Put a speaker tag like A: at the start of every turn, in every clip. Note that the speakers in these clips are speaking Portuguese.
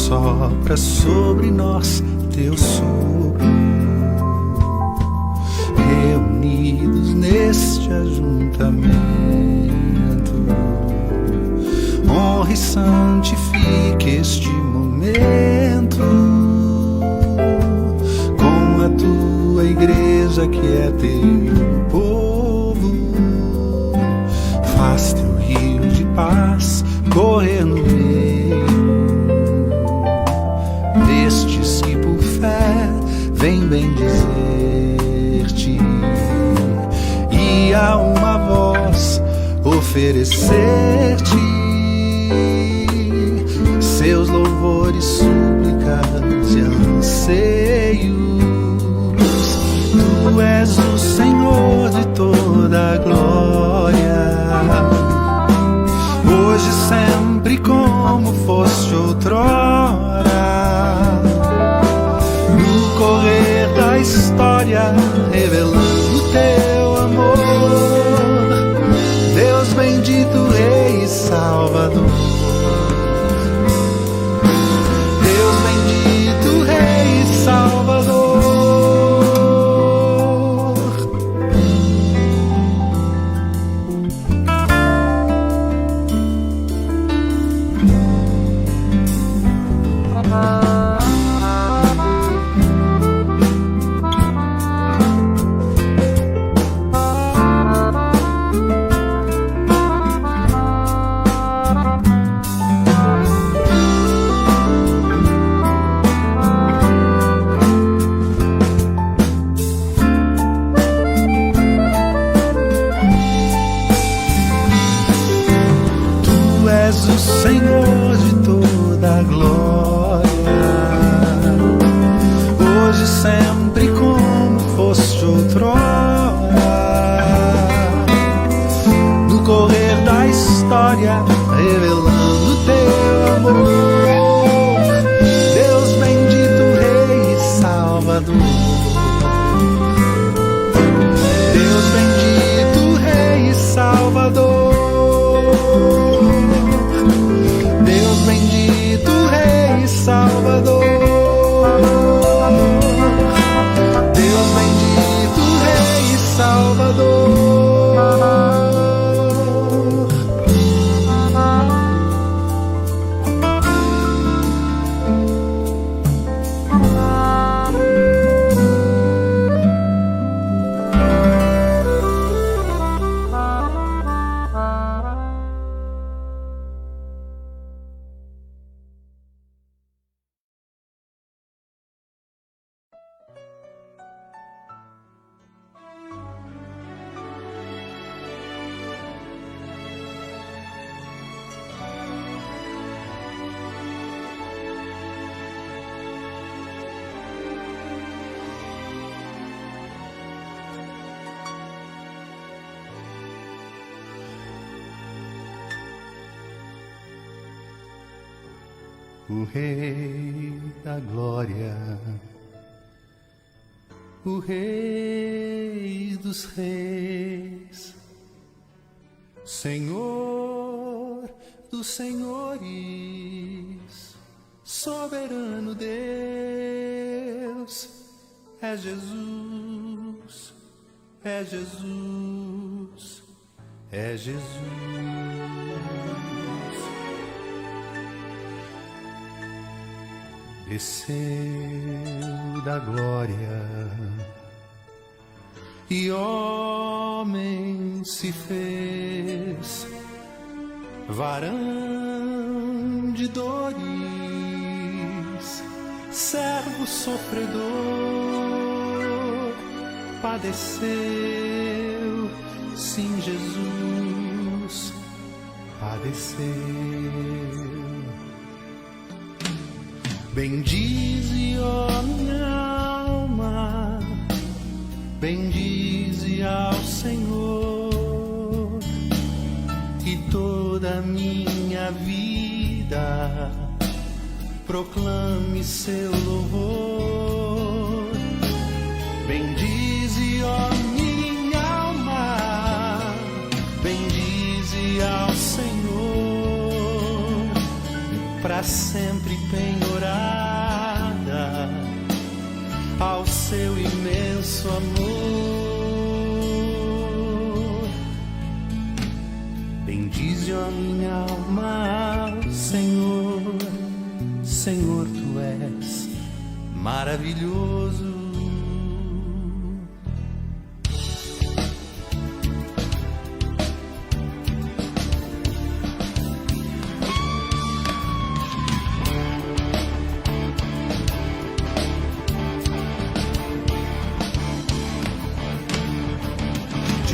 A: sopra sobre nós teu sopro, reunidos neste ajuntamento. Honra e santifique este momento com a tua igreja que é teu povo. Faz teu rio de paz correr no meio destes que por fé vem bendizer-te e a uma voz oferecer-te seus louvores, súplicas e anseios. Tu és o Senhor de toda a glória, hoje, sempre, como foste outrora, no correr da história, revelando teu amor, Deus bendito, Rei e Salvador. Deus bendito, Rei e Salvador. O Senhor de toda a glória, hoje, sempre, como foste outrora, no correr da história, revelando teu amor, Deus bendito, Rei e Salvador. Deus bendito, Rei e Salvador. Deus bendito, Rei e Salvador. Deus bendito, Rei e Salvador. O Rei da Glória, o Rei dos Reis, Senhor dos Senhores, soberano Deus, é Jesus, é Jesus, é Jesus. Desceu da glória e homem se fez, varão de dores, servo sofredor, padeceu, sim, Jesus padeceu. Bendize, ó minha alma, bendize ao Senhor, e toda a minha vida proclame seu louvor. Bendize, ó minha alma, bendize ao Senhor, para sempre penhorada ao seu imenso amor. Bendize a minha alma, Senhor, Senhor, tu és maravilhoso.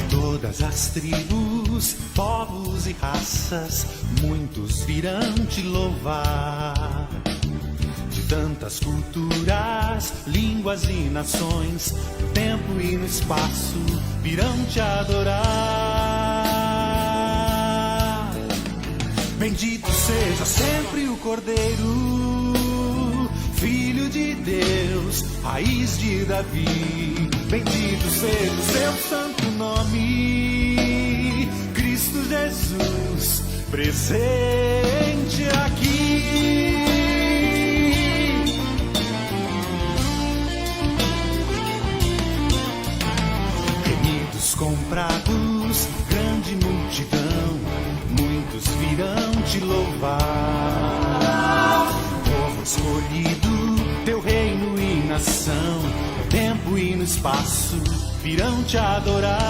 A: Todas as tribos, povos e raças, muitos virão te louvar. De tantas culturas, línguas e nações, no tempo e no espaço, virão te adorar. Bendito seja sempre o Cordeiro, Filho de Deus, raiz de Davi. Bendito seja o seu santo nome, Cristo Jesus, presente aqui. Remidos comprados, grande multidão, muitos virão te louvar. Povo escolhido, teu reino e nação, no tempo e no espaço, virão te adorar.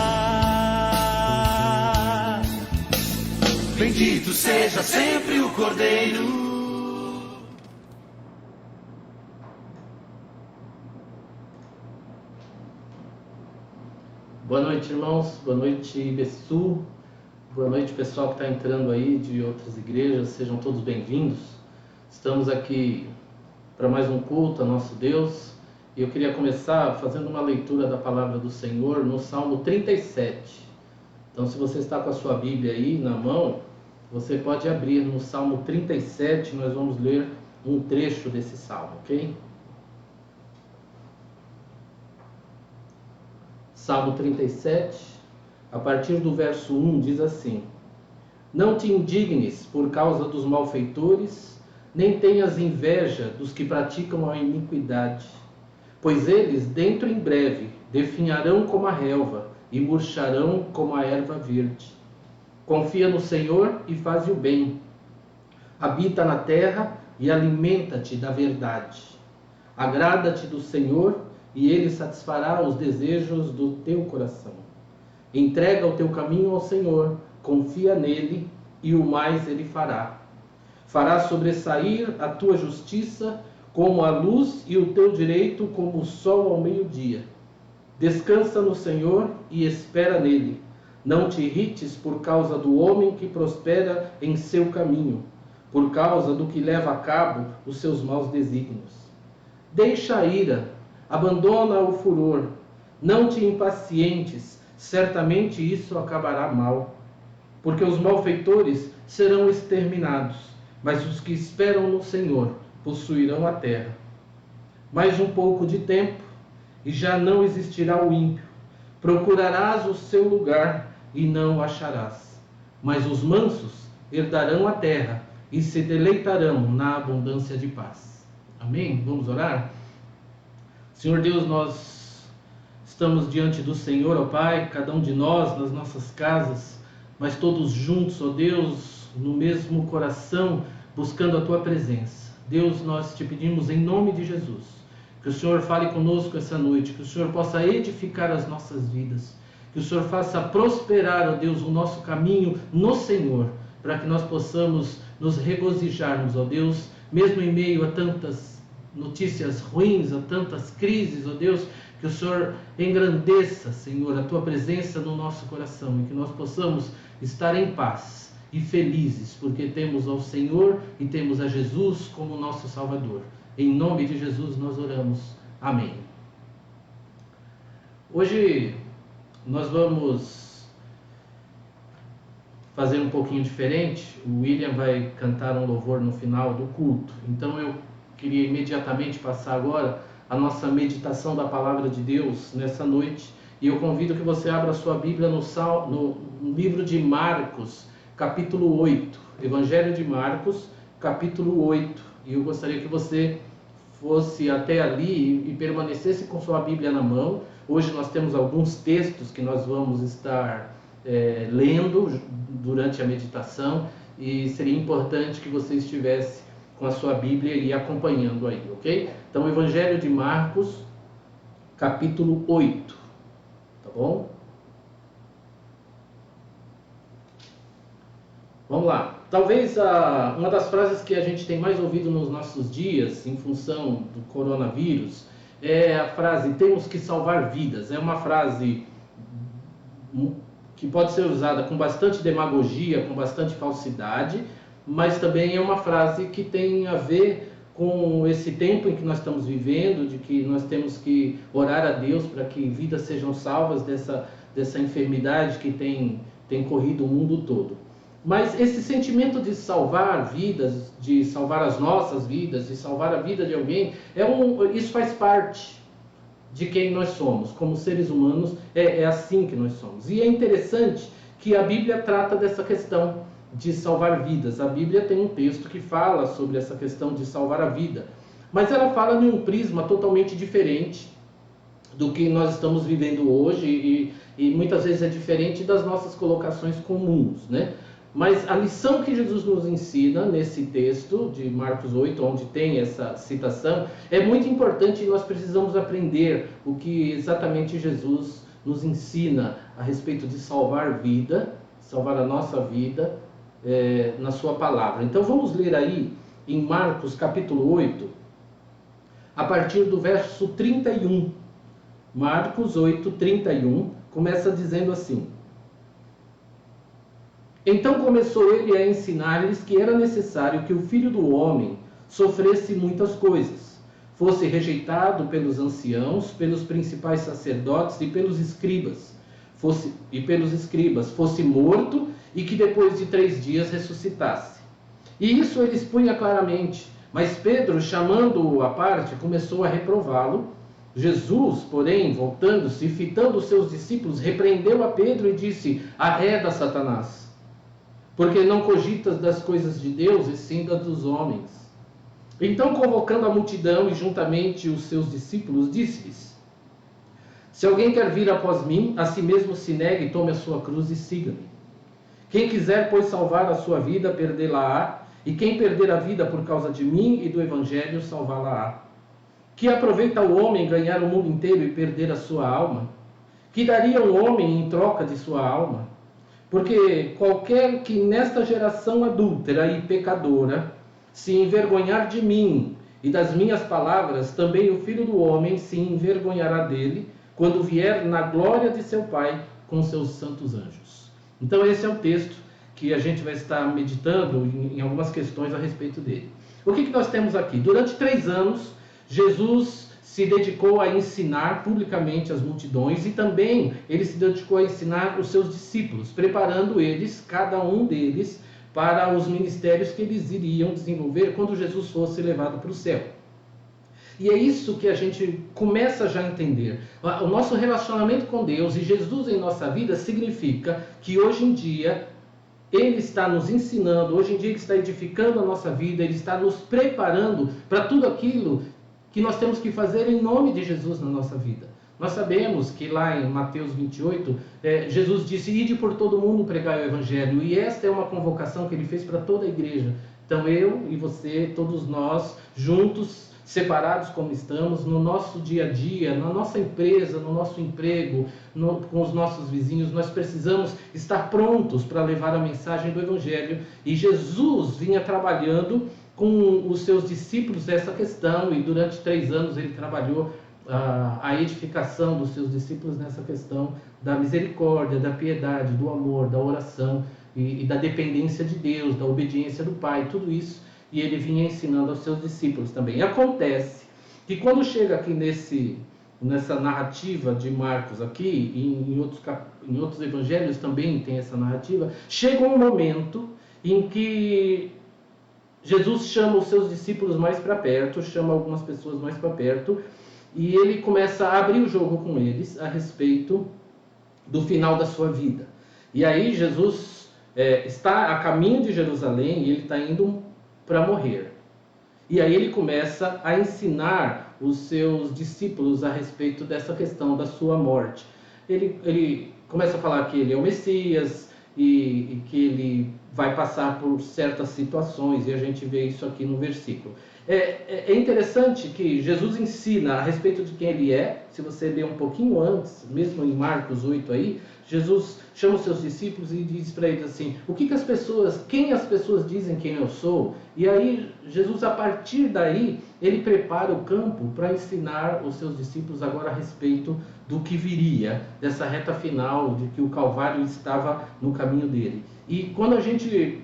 A: Bendito seja sempre o Cordeiro.
B: Boa noite, irmãos. Boa noite, IBSU. Boa noite, pessoal que está entrando aí de outras igrejas. Sejam todos bem-vindos. Estamos aqui para mais um culto a nosso Deus. E eu queria começar fazendo uma leitura da palavra do Senhor no Salmo 37. Então, se você está com a sua Bíblia aí na mão, você pode abrir no Salmo 37, nós vamos ler um trecho desse salmo, ok? Salmo 37, a partir do verso 1, diz assim: Não te indignes por causa dos malfeitores, nem tenhas inveja dos que praticam a iniquidade, pois eles, dentro em breve, definharão como a relva e murcharão como a erva verde. Confia no Senhor e faz o bem. Habita na terra e alimenta-te da verdade. Agrada-te do Senhor e Ele satisfará os desejos do teu coração. Entrega o teu caminho ao Senhor, confia nele e o mais Ele fará. Fará sobressair a tua justiça como a luz e o teu direito como o sol ao meio-dia. Descansa no Senhor e espera nele. Não te irrites por causa do homem que prospera em seu caminho, por causa do que leva a cabo os seus maus desígnios. Deixa a ira, abandona o furor, não te impacientes, certamente isso acabará mal. Porque os malfeitores serão exterminados, mas os que esperam no Senhor possuirão a terra. Mais um pouco de tempo, e já não existirá o ímpio. Procurarás o seu lugar, e não o acharás. Mas os mansos herdarão a terra, e se deleitarão na abundância de paz. Amém? Vamos orar? Senhor Deus, nós estamos diante do Senhor, ó Pai, cada um de nós, nas nossas casas, mas todos juntos, ó Deus, no mesmo coração, buscando a Tua presença. Deus, nós te pedimos em nome de Jesus, que o Senhor fale conosco essa noite, que o Senhor possa edificar as nossas vidas, que o Senhor faça prosperar, ó Deus, o nosso caminho no Senhor, para que nós possamos nos regozijarmos, ó Deus, mesmo em meio a tantas notícias ruins, a tantas crises, ó Deus, que o Senhor engrandeça, Senhor, a Tua presença no nosso coração e que nós possamos estar em paz e felizes, porque temos ao Senhor e temos a Jesus como nosso Salvador. Em nome de Jesus nós oramos. Amém. Hoje nós vamos fazer um pouquinho diferente. O William vai cantar um louvor no final do culto. Então eu queria imediatamente passar agora a nossa meditação da Palavra de Deus nessa noite. E eu convido que você abra a sua Bíblia no livro de Marcos, capítulo 8. Evangelho de Marcos, capítulo 8. E eu gostaria que você fosse até ali e permanecesse com sua Bíblia na mão. Hoje nós temos alguns textos que nós vamos estar lendo durante a meditação, e seria importante que você estivesse com a sua Bíblia e acompanhando aí, ok? Então, Evangelho de Marcos, capítulo 8, tá bom? Vamos lá. Talvez uma das frases que a gente tem mais ouvido nos nossos dias, em função do coronavírus, é a frase: temos que salvar vidas. É uma frase que pode ser usada com bastante demagogia, com bastante falsidade, mas também é uma frase que tem a ver com esse tempo em que nós estamos vivendo, de que nós temos que orar a Deus para que vidas sejam salvas dessa enfermidade que tem corrido o mundo todo. Mas esse sentimento de salvar vidas, de salvar as nossas vidas, de salvar a vida de alguém, isso faz parte de quem nós somos. Como seres humanos, é assim que nós somos. E é interessante que a Bíblia trata dessa questão de salvar vidas. A Bíblia tem um texto que fala sobre essa questão de salvar a vida, mas ela fala de um prisma totalmente diferente do que nós estamos vivendo hoje, e muitas vezes é diferente das nossas colocações comuns, né? Mas a lição que Jesus nos ensina nesse texto de Marcos 8, onde tem essa citação, é muito importante, e nós precisamos aprender o que exatamente Jesus nos ensina a respeito de salvar vida, salvar a nossa vida, na sua palavra. Então vamos ler aí em Marcos capítulo 8, a partir do verso 31. Marcos 8, 31, começa dizendo assim: então começou ele a ensinar-lhes que era necessário que o Filho do Homem sofresse muitas coisas, fosse rejeitado pelos anciãos, pelos principais sacerdotes e pelos escribas, fosse morto e que depois de 3 dias ressuscitasse. E isso ele expunha claramente, mas Pedro, chamando-o à parte, começou a reprová-lo. Jesus, porém, voltando-se e fitando os seus discípulos, repreendeu a Pedro e disse: arreda, Satanás, porque não cogitas das coisas de Deus, e sim das dos homens. Então, convocando a multidão e juntamente os seus discípulos, disse-lhes: se alguém quer vir após mim, a si mesmo se negue, tome a sua cruz e siga-me. Quem quiser, pois, salvar a sua vida, perdê-la-á, e quem perder a vida por causa de mim e do Evangelho, salvá-la-á. Que aproveita o homem ganhar o mundo inteiro e perder a sua alma? Que daria um homem em troca de sua alma? Porque qualquer que nesta geração adúltera e pecadora se envergonhar de mim e das minhas palavras, também o Filho do Homem se envergonhará dele, quando vier na glória de seu Pai com seus santos anjos. Então esse é o texto que a gente vai estar meditando em algumas questões a respeito dele. O que nós temos aqui? Durante 3 anos, Jesus se dedicou a ensinar publicamente as multidões, e também ele se dedicou a ensinar os seus discípulos, preparando eles, cada um deles, para os ministérios que eles iriam desenvolver quando Jesus fosse levado para o céu. E é isso que a gente começa já a entender. O nosso relacionamento com Deus e Jesus em nossa vida significa que hoje em dia Ele está nos ensinando, hoje em dia Ele está edificando a nossa vida, Ele está nos preparando para tudo aquilo que nós temos que fazer em nome de Jesus na nossa vida. Nós sabemos que lá em Mateus 28, Jesus disse: ide por todo mundo pregar o Evangelho, e esta é uma convocação que Ele fez para toda a igreja. Então eu e você, todos nós, juntos, separados como estamos, no nosso dia a dia, na nossa empresa, no nosso emprego, com os nossos vizinhos, nós precisamos estar prontos para levar a mensagem do Evangelho. E Jesus vinha trabalhando com os seus discípulos essa questão, e durante 3 anos ele trabalhou a edificação dos seus discípulos nessa questão da misericórdia, da piedade, do amor, da oração e da dependência de Deus, da obediência do Pai, tudo isso, e ele vinha ensinando aos seus discípulos também. Acontece que quando chega aqui nessa narrativa de Marcos aqui, e em outros evangelhos também tem essa narrativa, chega um momento em que Jesus chama os seus discípulos mais para perto, chama algumas pessoas mais para perto, e ele começa a abrir o jogo com eles a respeito do final da sua vida. E aí Jesus está a caminho de Jerusalém, e ele está indo para morrer. E aí ele começa a ensinar os seus discípulos a respeito dessa questão da sua morte. Ele começa a falar que ele é o Messias e que ele vai passar por certas situações, e a gente vê isso aqui no versículo. É interessante que Jesus ensina a respeito de quem ele é. Se você ler um pouquinho antes, mesmo em Marcos 8 aí, Jesus chama os seus discípulos e diz para eles assim, quem as pessoas dizem quem eu sou? E aí Jesus, a partir daí, ele prepara o campo para ensinar os seus discípulos agora a respeito do que viria, dessa reta final, de que o Calvário estava no caminho dele. E quando a gente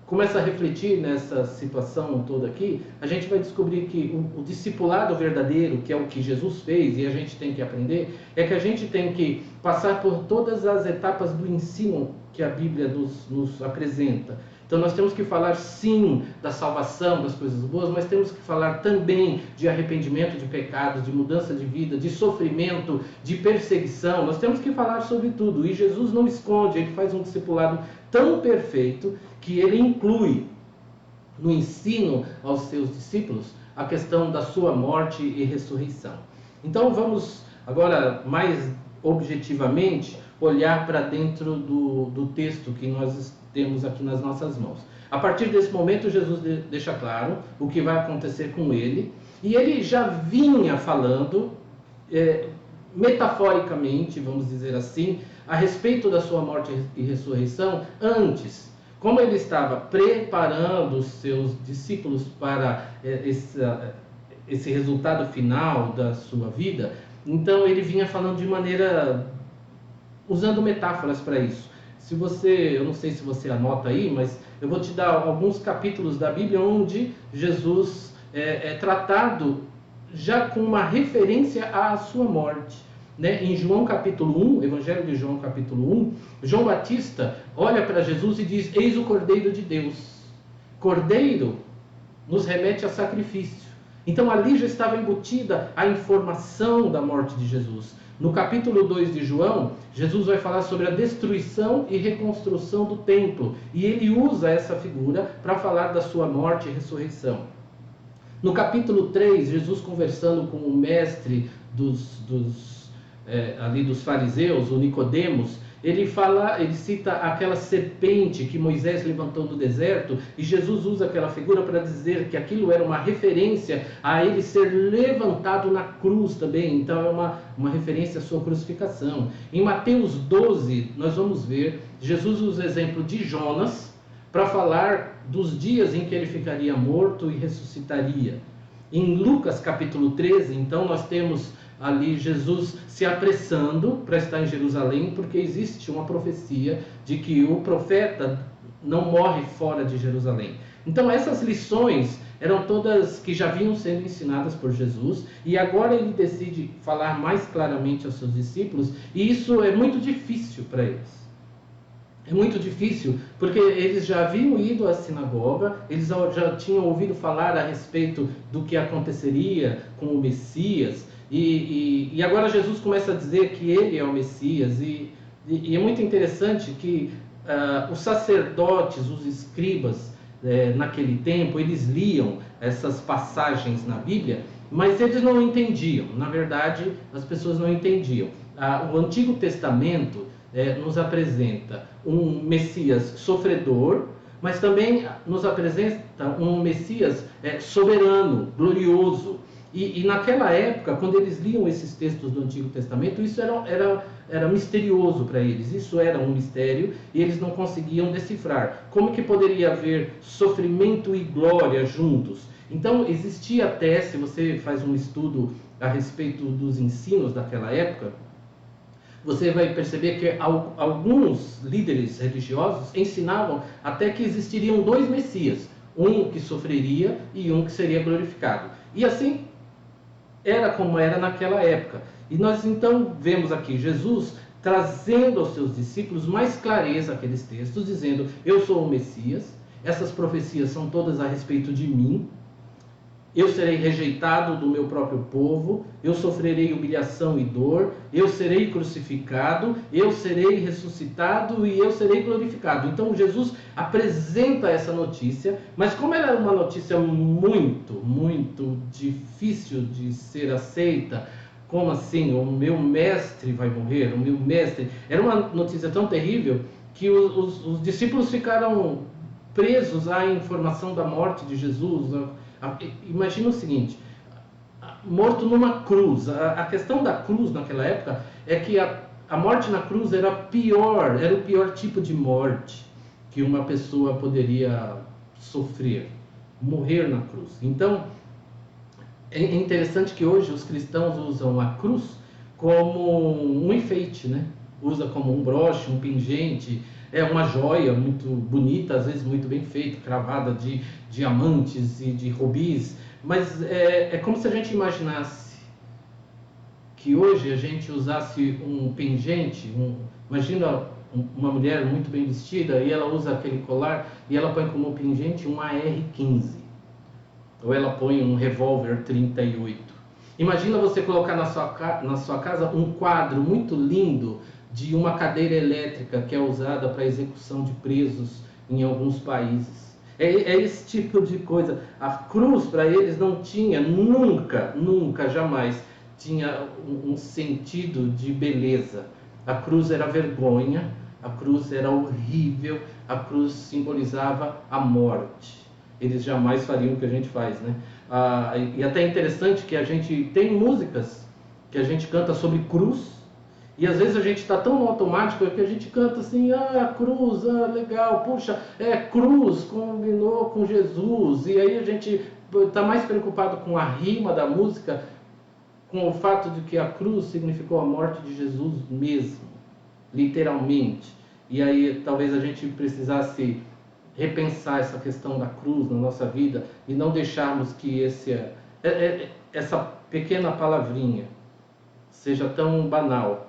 B: começa a refletir nessa situação toda aqui, a gente vai descobrir que o discipulado verdadeiro, que é o que Jesus fez e a gente tem que aprender, é que a gente tem que passar por todas as etapas do ensino que a Bíblia nos apresenta. Então nós temos que falar sim da salvação, das coisas boas, mas temos que falar também de arrependimento de pecados, de mudança de vida, de sofrimento, de perseguição. Nós temos que falar sobre tudo. E Jesus não esconde, ele faz um discipulado tão perfeito que ele inclui no ensino aos seus discípulos a questão da sua morte e ressurreição. Então vamos agora mais objetivamente olhar para dentro do texto que nós temos aqui nas nossas mãos. A partir desse momento, Jesus deixa claro o que vai acontecer com ele, e ele já vinha falando, metaforicamente, vamos dizer assim, a respeito da sua morte e ressurreição antes. Como ele estava preparando os seus discípulos para esse resultado final da sua vida, então ele vinha falando de maneira, usando metáforas para isso. Eu não sei se você anota aí, mas eu vou te dar alguns capítulos da Bíblia onde Jesus é tratado já com uma referência à sua morte. Né? Em João capítulo 1, Evangelho de João capítulo 1, João Batista olha para Jesus e diz, eis o Cordeiro de Deus. Cordeiro nos remete a sacrifício. Então ali já estava embutida a informação da morte de Jesus. No capítulo 2 de João, Jesus vai falar sobre a destruição e reconstrução do templo. E ele usa essa figura para falar da sua morte e ressurreição. No capítulo 3, Jesus conversando com o mestre dos fariseus, o Nicodemos, ele cita aquela serpente que Moisés levantou no deserto, e Jesus usa aquela figura para dizer que aquilo era uma referência a ele ser levantado na cruz também. Então é uma referência à sua crucificação. Em Mateus 12, nós vamos ver, Jesus usa o exemplo de Jonas para falar dos dias em que ele ficaria morto e ressuscitaria. Em Lucas capítulo 13, então nós temos ali Jesus se apressando para estar em Jerusalém, porque existe uma profecia de que o profeta não morre fora de Jerusalém. Então essas lições eram todas que já vinham sendo ensinadas por Jesus, e agora ele decide falar mais claramente aos seus discípulos, e isso é muito difícil para eles. É muito difícil, porque eles já haviam ido à sinagoga, eles já tinham ouvido falar a respeito do que aconteceria com o Messias, e agora Jesus começa a dizer que ele é o Messias, e é muito interessante que os sacerdotes, os escribas, naquele tempo, eles liam essas passagens na Bíblia, mas eles não entendiam. Na verdade, as pessoas não entendiam. O Antigo Testamento nos apresenta um Messias sofredor, mas também nos apresenta um Messias soberano, glorioso. E naquela época, quando eles liam esses textos do Antigo Testamento, isso era misterioso para eles. Isso era um mistério e eles não conseguiam decifrar. Como que poderia haver sofrimento e glória juntos? Então, existia até, se você faz um estudo a respeito dos ensinos daquela época, você vai perceber que alguns líderes religiosos ensinavam até que existiriam dois Messias, um que sofreria e um que seria glorificado. E assim era como era naquela época. E nós então vemos aqui Jesus trazendo aos seus discípulos mais clareza aqueles textos, dizendo, eu sou o Messias, essas profecias são todas a respeito de mim, eu serei rejeitado do meu próprio povo, eu sofrerei humilhação e dor, eu serei crucificado, eu serei ressuscitado e eu serei glorificado. Então Jesus apresenta essa notícia, mas como ela é uma notícia muito difícil de ser aceita, como assim? O meu mestre vai morrer? O meu mestre... Era uma notícia tão terrível que os discípulos ficaram presos à informação da morte de Jesus. Imagina o seguinte, morto numa cruz. A questão da cruz naquela época é que a morte na cruz era o pior tipo de morte que uma pessoa poderia sofrer, morrer na cruz. Então, é interessante que hoje os cristãos usam a cruz como um enfeite, né? Usa como um broche, um pingente, é uma joia muito bonita, às vezes muito bem feita, cravada de diamantes e de rubis, mas é como se a gente imaginasse que hoje a gente usasse um pingente, imagina uma mulher muito bem vestida e ela usa aquele colar e ela põe como pingente um AR-15, ou ela põe um revólver 38. Imagina você colocar na sua casa um quadro muito lindo de uma cadeira elétrica que é usada para execução de presos em alguns países. É esse tipo de coisa. A cruz para eles não tinha, nunca, jamais tinha um sentido de beleza. A cruz era vergonha, a cruz era horrível, a cruz simbolizava a morte. Eles jamais fariam o que a gente faz, né? E até é interessante que a gente tem músicas que a gente canta sobre cruz, e às vezes a gente está tão no automático que a gente canta assim, a cruz, legal, puxa, cruz combinou com Jesus, e aí a gente está mais preocupado com a rima da música, com o fato de que a cruz significou a morte de Jesus mesmo, literalmente. E aí talvez a gente precisasse repensar essa questão da cruz na nossa vida e não deixarmos que essa pequena palavrinha seja tão banal.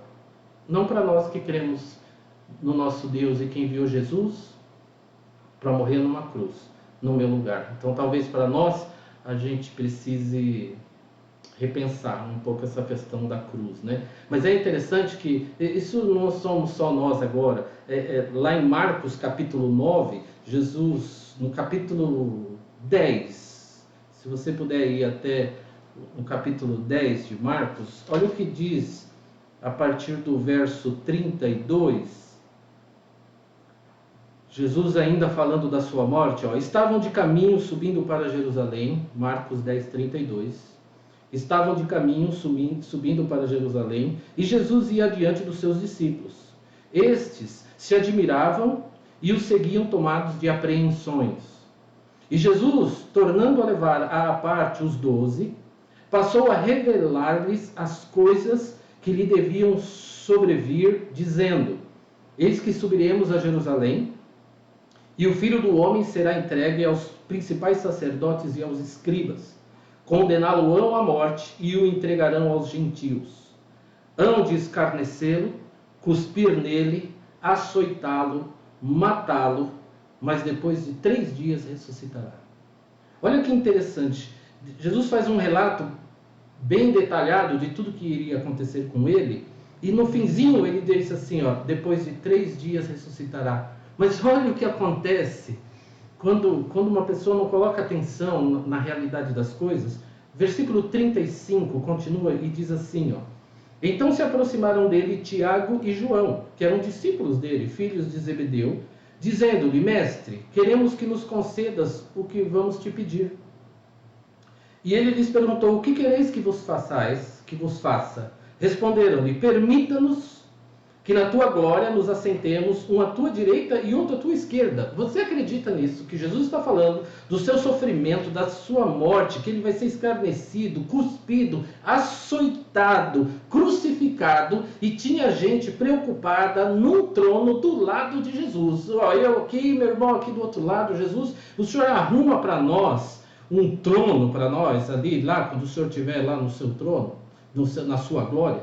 B: Não para nós que cremos no nosso Deus e que enviou Jesus para morrer numa cruz, no meu lugar. Então talvez para nós a gente precise repensar um pouco essa questão da cruz, né? Mas é interessante que isso não somos só nós agora. Lá em Marcos capítulo 9, Jesus, no capítulo 10, se você puder ir até o capítulo 10 de Marcos, olha o que diz a partir do verso 32, Jesus ainda falando da sua morte, estavam de caminho subindo para Jerusalém, Marcos 10, 32, estavam de caminho subindo para Jerusalém, e Jesus ia adiante dos seus discípulos. Estes se admiravam e o seguiam tomados de apreensões. E Jesus, tornando a levar à parte os 12, passou a revelar-lhes as coisas que lhe deviam sobrevir, dizendo: eis que subiremos a Jerusalém, e o Filho do Homem será entregue aos principais sacerdotes e aos escribas. Condená-lo-ão à morte e o entregarão aos gentios. Hão de escarnecê-lo, cuspir nele, açoitá-lo, matá-lo, mas depois de 3 dias ressuscitará. Olha que interessante. Jesus faz um relato bem detalhado de tudo que iria acontecer com ele, e no finzinho ele disse assim, depois de 3 dias ressuscitará. Mas olha o que acontece quando uma pessoa não coloca atenção na realidade das coisas. Versículo 35 continua e diz assim, então se aproximaram dele Tiago e João, que eram discípulos dele, filhos de Zebedeu, dizendo-lhe: mestre, queremos que nos concedas o que vamos te pedir. E ele lhes perguntou: o que quereis que vos faça? Responderam-lhe: permita-nos que na tua glória nos assentemos, um à tua direita e outro à tua esquerda. Você acredita nisso? Que Jesus está falando do seu sofrimento, da sua morte, que ele vai ser escarnecido, cuspido, açoitado, crucificado, e tinha gente preocupada num trono do lado de Jesus. Eu aqui, meu irmão aqui do outro lado, Jesus, o Senhor arruma para nós um trono para nós ali, lá quando o Senhor estiver lá no seu trono, na sua glória.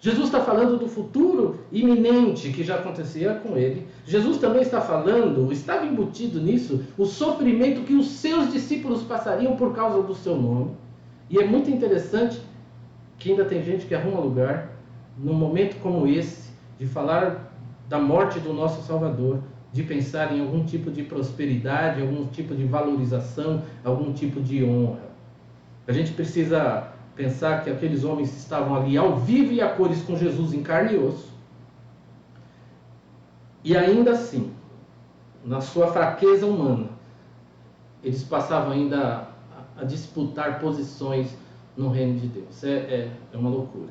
B: Jesus está falando do futuro iminente que já acontecia com ele. Jesus também está falando, estava embutido nisso, o sofrimento que os seus discípulos passariam por causa do seu nome. E é muito interessante que ainda tem gente que arruma lugar, num momento como esse, de falar da morte do nosso Salvador, de pensar em algum tipo de prosperidade, algum tipo de valorização, algum tipo de honra. A gente precisa pensar que aqueles homens estavam ali ao vivo e a cores com Jesus em carne e osso. E ainda assim, na sua fraqueza humana, eles passavam ainda a disputar posições no reino de Deus. É uma loucura.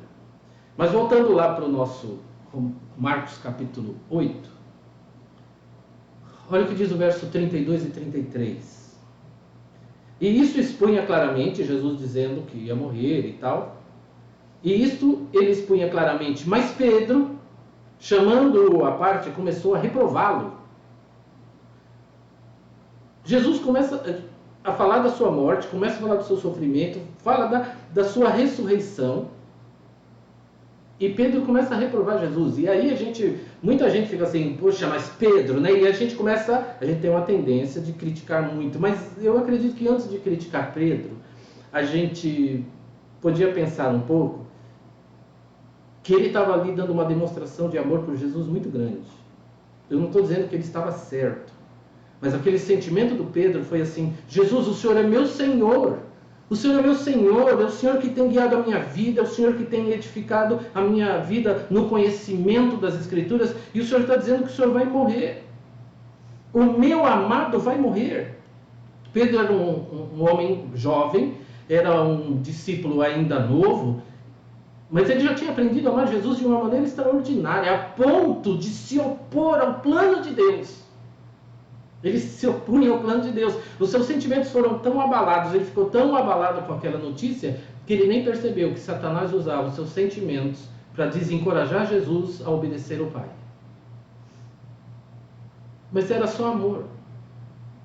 B: Mas voltando lá para o nosso Marcos capítulo 8, olha o que diz o verso 32 e 33. E isso expunha claramente, Jesus dizendo que ia morrer e tal. E isto ele expunha claramente. Mas Pedro, chamando-o à parte, começou a reprová-lo. Jesus começa a falar da sua morte, começa a falar do seu sofrimento, fala da sua ressurreição. E Pedro começa a reprovar Jesus. E aí muita gente fica assim, poxa, mas Pedro, né? E a gente tem uma tendência de criticar muito. Mas eu acredito que antes de criticar Pedro, a gente podia pensar um pouco que ele estava ali dando uma demonstração de amor por Jesus muito grande. Eu não estou dizendo que ele estava certo. Mas aquele sentimento do Pedro foi assim, Jesus, o Senhor é meu Senhor. O Senhor é meu Senhor, é o Senhor que tem guiado a minha vida, é o Senhor que tem edificado a minha vida no conhecimento das Escrituras, e o Senhor está dizendo que o Senhor vai morrer. O meu amado vai morrer. Pedro era um homem jovem, era um discípulo ainda novo, mas ele já tinha aprendido a amar Jesus de uma maneira extraordinária, a ponto de se opor ao plano de Deus. Ele se opunha ao plano de Deus. Os seus sentimentos foram tão abalados, ele ficou tão abalado com aquela notícia, que ele nem percebeu que Satanás usava os seus sentimentos para desencorajar Jesus a obedecer ao Pai. Mas era só amor.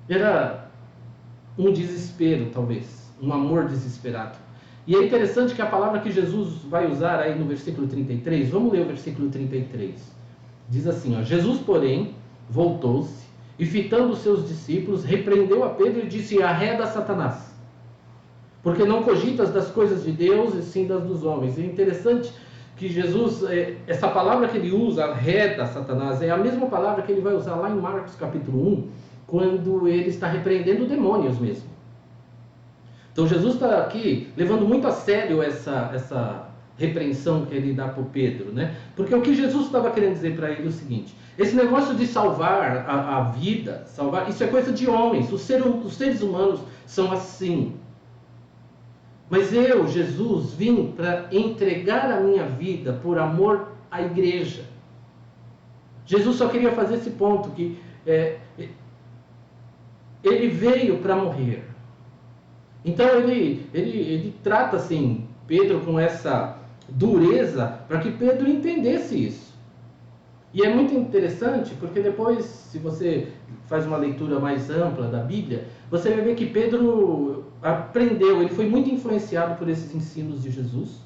B: Era um desespero, talvez. Um amor desesperado. E é interessante que a palavra que Jesus vai usar aí no versículo 33, vamos ler o versículo 33. Diz assim, Jesus, porém, voltou-se, e fitando os seus discípulos, repreendeu a Pedro e disse, arreda Satanás, porque não cogitas das coisas de Deus e sim das dos homens. É interessante que Jesus, essa palavra que ele usa, arreda Satanás, é a mesma palavra que ele vai usar lá em Marcos capítulo 1, quando ele está repreendendo demônios mesmo. Então Jesus está aqui levando muito a sério essa repreensão que ele dá para o Pedro, né? Porque o que Jesus estava querendo dizer para ele é o seguinte, esse negócio de salvar a vida, isso é coisa de homens, os seres humanos são assim. Mas eu, Jesus, vim para entregar a minha vida por amor à igreja. Jesus só queria fazer esse ponto, que ele veio para morrer. Então ele trata assim, Pedro com essa dureza, para que Pedro entendesse isso. E é muito interessante, porque depois, se você faz uma leitura mais ampla da Bíblia, você vai ver que Pedro aprendeu, ele foi muito influenciado por esses ensinos de Jesus.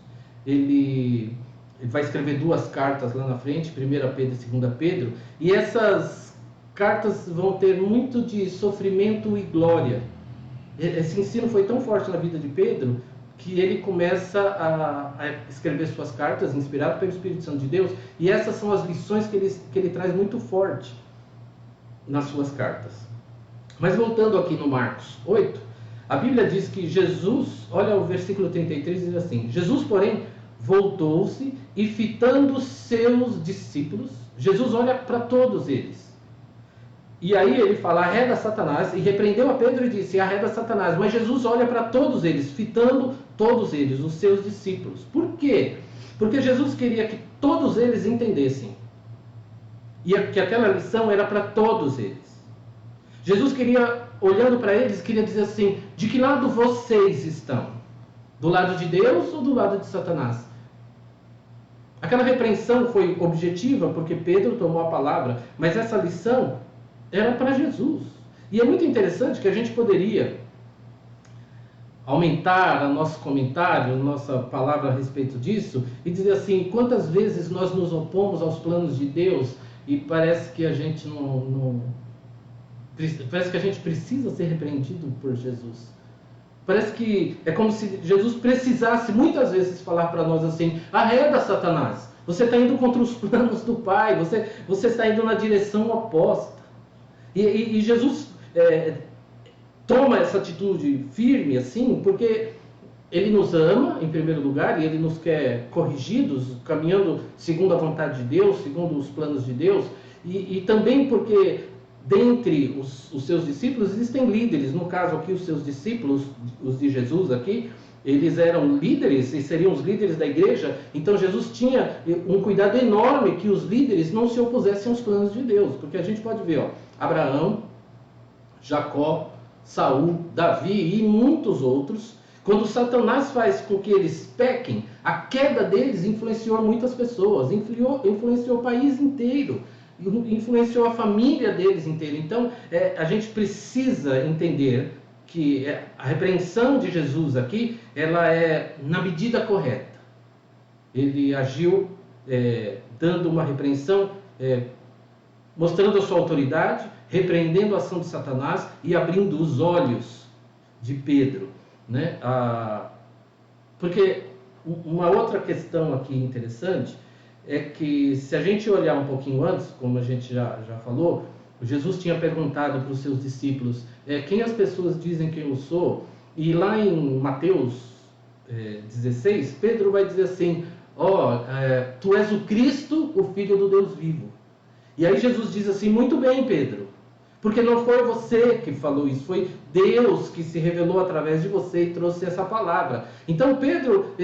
B: Ele vai escrever 2 cartas lá na frente, 1 Pedro e 2 Pedro, e essas cartas vão ter muito de sofrimento e glória. Esse ensino foi tão forte na vida de Pedro, que ele começa a escrever suas cartas, inspirado pelo Espírito Santo de Deus, e essas são as lições que ele traz muito forte nas suas cartas. Mas voltando aqui no Marcos 8, a Bíblia diz que Jesus, olha o versículo 33, diz assim, Jesus, porém, voltou-se e fitando os seus discípulos, Jesus olha para todos eles. E aí ele fala, arreda Satanás, e repreendeu a Pedro e disse, arreda Satanás. Mas Jesus olha para todos eles, fitando todos eles, os seus discípulos. Por quê? Porque Jesus queria que todos eles entendessem. E que aquela lição era para todos eles. Jesus queria, olhando para eles, queria dizer assim, de que lado vocês estão? Do lado de Deus ou do lado de Satanás? Aquela repreensão foi objetiva, porque Pedro tomou a palavra, mas essa lição era para Jesus. E é muito interessante que a gente poderia, aumentar o nosso comentário, nossa palavra a respeito disso, e dizer assim, quantas vezes nós nos opomos aos planos de Deus e parece que a gente parece que a gente precisa ser repreendido por Jesus. Parece que é como se Jesus precisasse muitas vezes falar para nós assim, arreda, Satanás, você está indo contra os planos do Pai, você está indo na direção oposta. E Jesus toma essa atitude firme assim, porque Ele nos ama em primeiro lugar e Ele nos quer corrigidos, caminhando segundo a vontade de Deus, segundo os planos de Deus, e também porque dentre os seus discípulos existem líderes. No caso aqui, os seus discípulos, os de Jesus aqui, eles eram líderes e seriam os líderes da igreja. Então Jesus tinha um cuidado enorme que os líderes não se opusessem aos planos de Deus, porque a gente pode ver, Abraão, Jacó, Saul, Davi e muitos outros, quando Satanás faz com que eles pequem, a queda deles influenciou muitas pessoas, influenciou o país inteiro, influenciou a família deles inteira. Então, a gente precisa entender que a repreensão de Jesus aqui, ela é na medida correta. Ele agiu dando uma repreensão, mostrando a sua autoridade, repreendendo a ação de Satanás e abrindo os olhos de Pedro, né? Porque uma outra questão aqui interessante é que, se a gente olhar um pouquinho antes, como a gente já falou, Jesus tinha perguntado para os seus discípulos, quem as pessoas dizem que eu sou? E lá em Mateus 16, Pedro vai dizer assim, tu és o Cristo, o Filho do Deus vivo. E aí Jesus diz assim, muito bem, Pedro, porque não foi você que falou isso, foi Deus que se revelou através de você e trouxe essa palavra. Então Pedro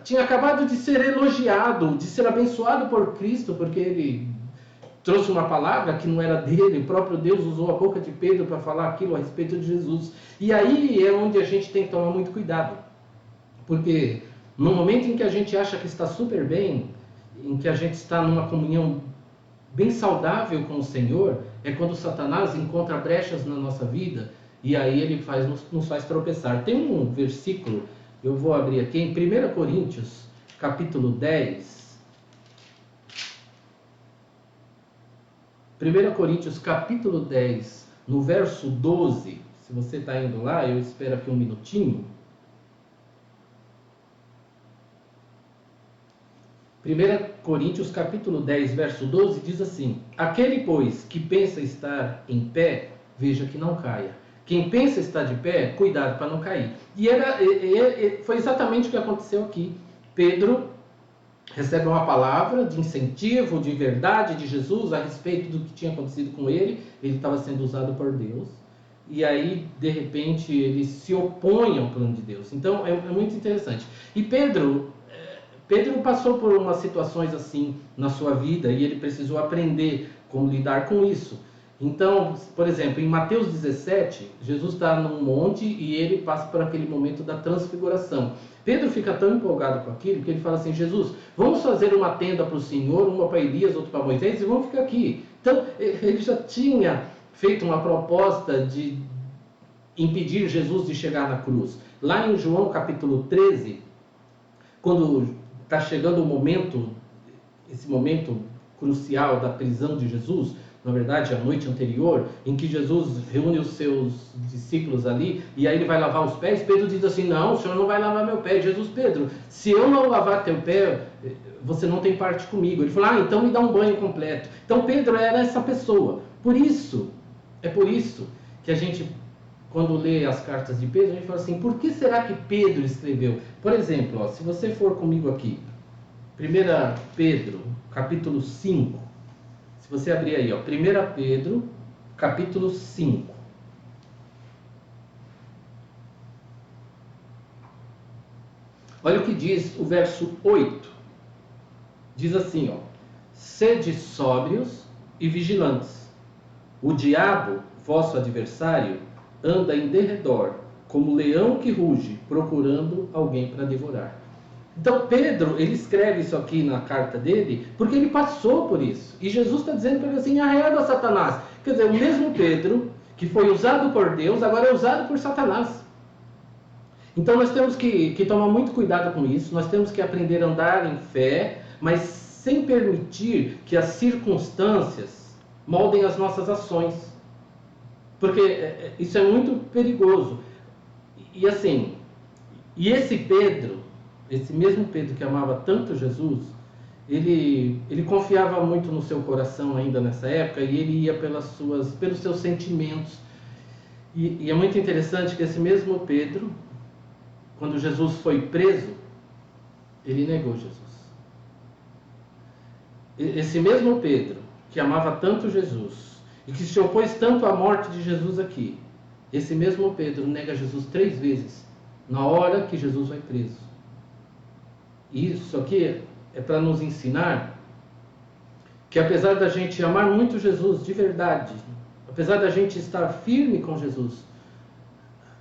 B: tinha acabado de ser elogiado, de ser abençoado por Cristo, porque ele trouxe uma palavra que não era dele, o próprio Deus usou a boca de Pedro para falar aquilo a respeito de Jesus. E aí é onde a gente tem que tomar muito cuidado, porque no momento em que a gente acha que está super bem, em que a gente está numa comunhão bem saudável com o Senhor, é quando Satanás encontra brechas na nossa vida e aí ele nos faz tropeçar. Tem um versículo, eu vou abrir aqui, em 1 Coríntios, capítulo 10. 1 Coríntios, capítulo 10, no verso 12. Se você está indo lá, eu espero aqui um minutinho. 1 Coríntios, capítulo 10, verso 12, diz assim, aquele, pois, que pensa estar em pé, veja que não caia. Quem pensa estar de pé, cuidado para não cair. E foi exatamente o que aconteceu aqui. Pedro recebe uma palavra de incentivo, de verdade de Jesus a respeito do que tinha acontecido com ele. Ele estava sendo usado por Deus. E aí, de repente, ele se opõe ao plano de Deus. Então, é muito interessante. E Pedro passou por umas situações assim na sua vida e ele precisou aprender como lidar com isso. Então, por exemplo, em Mateus 17, Jesus está num monte e ele passa por aquele momento da transfiguração. Pedro fica tão empolgado com aquilo que ele fala assim, Jesus, vamos fazer uma tenda para o Senhor, uma para Elias, outra para Moisés e vamos ficar aqui. Então, ele já tinha feito uma proposta de impedir Jesus de chegar na cruz. Lá em João capítulo 13, quando está chegando o momento, esse momento crucial da prisão de Jesus, na verdade, a noite anterior, em que Jesus reúne os seus discípulos ali, e aí ele vai lavar os pés, Pedro diz assim, não, o Senhor não vai lavar meu pé. Jesus, Pedro, se eu não lavar teu pé, você não tem parte comigo. Ele falou, então me dá um banho completo. Então Pedro era essa pessoa. É por isso que a gente, quando lê as cartas de Pedro, a gente fala assim, por que será que Pedro escreveu? Por exemplo, se você for comigo aqui, 1 Pedro, capítulo 5, se você abrir aí, 1 Pedro, capítulo 5. Olha o que diz o verso 8. Diz assim, sede sóbrios e vigilantes. O diabo, vosso adversário, anda em derredor, como leão que ruge, procurando alguém para devorar. Então Pedro, ele escreve isso aqui na carta dele, porque ele passou por isso. E Jesus está dizendo para ele assim, arreda Satanás. Quer dizer, o mesmo Pedro, que foi usado por Deus, agora é usado por Satanás. Então nós temos que tomar muito cuidado com isso, nós temos que aprender a andar em fé, mas sem permitir que as circunstâncias moldem as nossas ações. Porque isso é muito perigoso. E assim, e esse Pedro, esse mesmo Pedro que amava tanto Jesus, ele confiava muito no seu coração ainda nessa época, e ele ia pelos seus sentimentos. E é muito interessante que esse mesmo Pedro, quando Jesus foi preso, ele negou Jesus. Esse mesmo Pedro, que amava tanto Jesus, e que se opôs tanto à morte de Jesus aqui, esse mesmo Pedro nega Jesus 3 vezes, na hora que Jesus vai preso. E isso aqui é para nos ensinar que apesar da gente amar muito Jesus de verdade, apesar da gente estar firme com Jesus,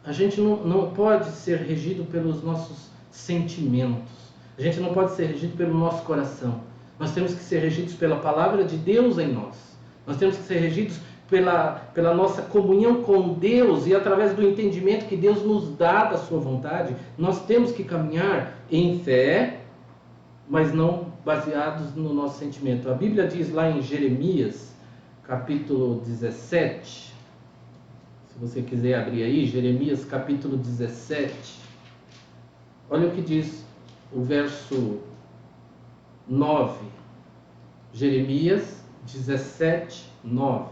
B: a gente não pode ser regido pelos nossos sentimentos. A gente não pode ser regido pelo nosso coração. Nós temos que ser regidos pela palavra de Deus em nós. Nós temos que ser regidos pela nossa comunhão com Deus, e através do entendimento que Deus nos dá da sua vontade, nós temos que caminhar em fé, mas não baseados no nosso sentimento. A Bíblia diz lá em Jeremias, capítulo 17, se você quiser abrir aí, Jeremias capítulo 17, olha o que diz o verso 9, Jeremias 17, 9,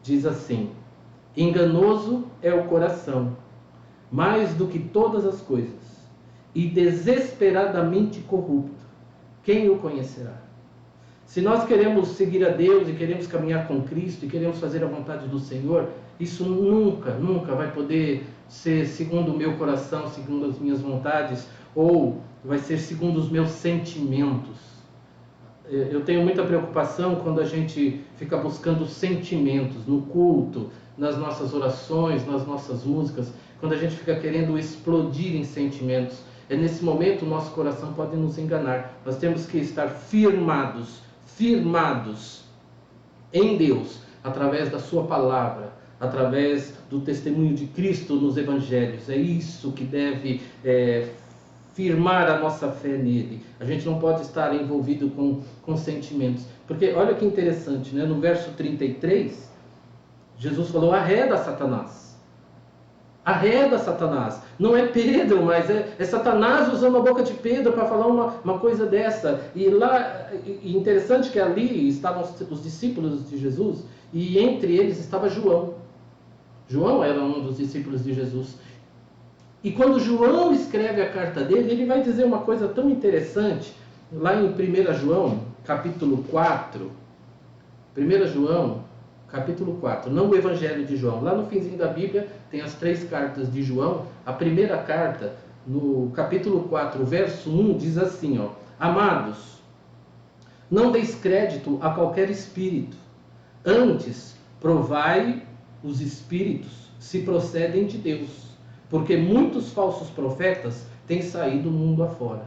B: diz assim: enganoso é o coração, mais do que todas as coisas, e desesperadamente corrupto, quem o conhecerá? Se nós queremos seguir a Deus e queremos caminhar com Cristo e queremos fazer a vontade do Senhor, isso nunca vai poder ser segundo o meu coração, segundo as minhas vontades, ou vai ser segundo os meus sentimentos. Eu tenho muita preocupação quando a gente fica buscando sentimentos no culto, nas nossas orações, nas nossas músicas, quando a gente fica querendo explodir em sentimentos. É nesse momento o nosso coração pode nos enganar. Nós temos que estar firmados em Deus, através da sua palavra, através do testemunho de Cristo nos evangelhos. É isso que deve firmar a nossa fé nele. A gente não pode estar envolvido com sentimentos. Porque olha que interessante, né? No verso 33, Jesus falou: arreda Satanás. Arreda Satanás. Não é Pedro, mas é Satanás usando a boca de Pedro para falar uma coisa dessa. E lá, interessante que ali estavam os discípulos de Jesus, e entre eles estava João. João era um dos discípulos de Jesus. E quando João escreve a carta dele, ele vai dizer uma coisa tão interessante, lá em 1 João, capítulo 4. 1 João, capítulo 4, não o Evangelho de João. Lá no finzinho da Bíblia tem as 3 cartas de João. A primeira carta, no capítulo 4, verso 1, diz assim, ó: amados, não deis crédito a qualquer espírito, antes provai os espíritos se procedem de Deus, porque muitos falsos profetas têm saído mundo afora.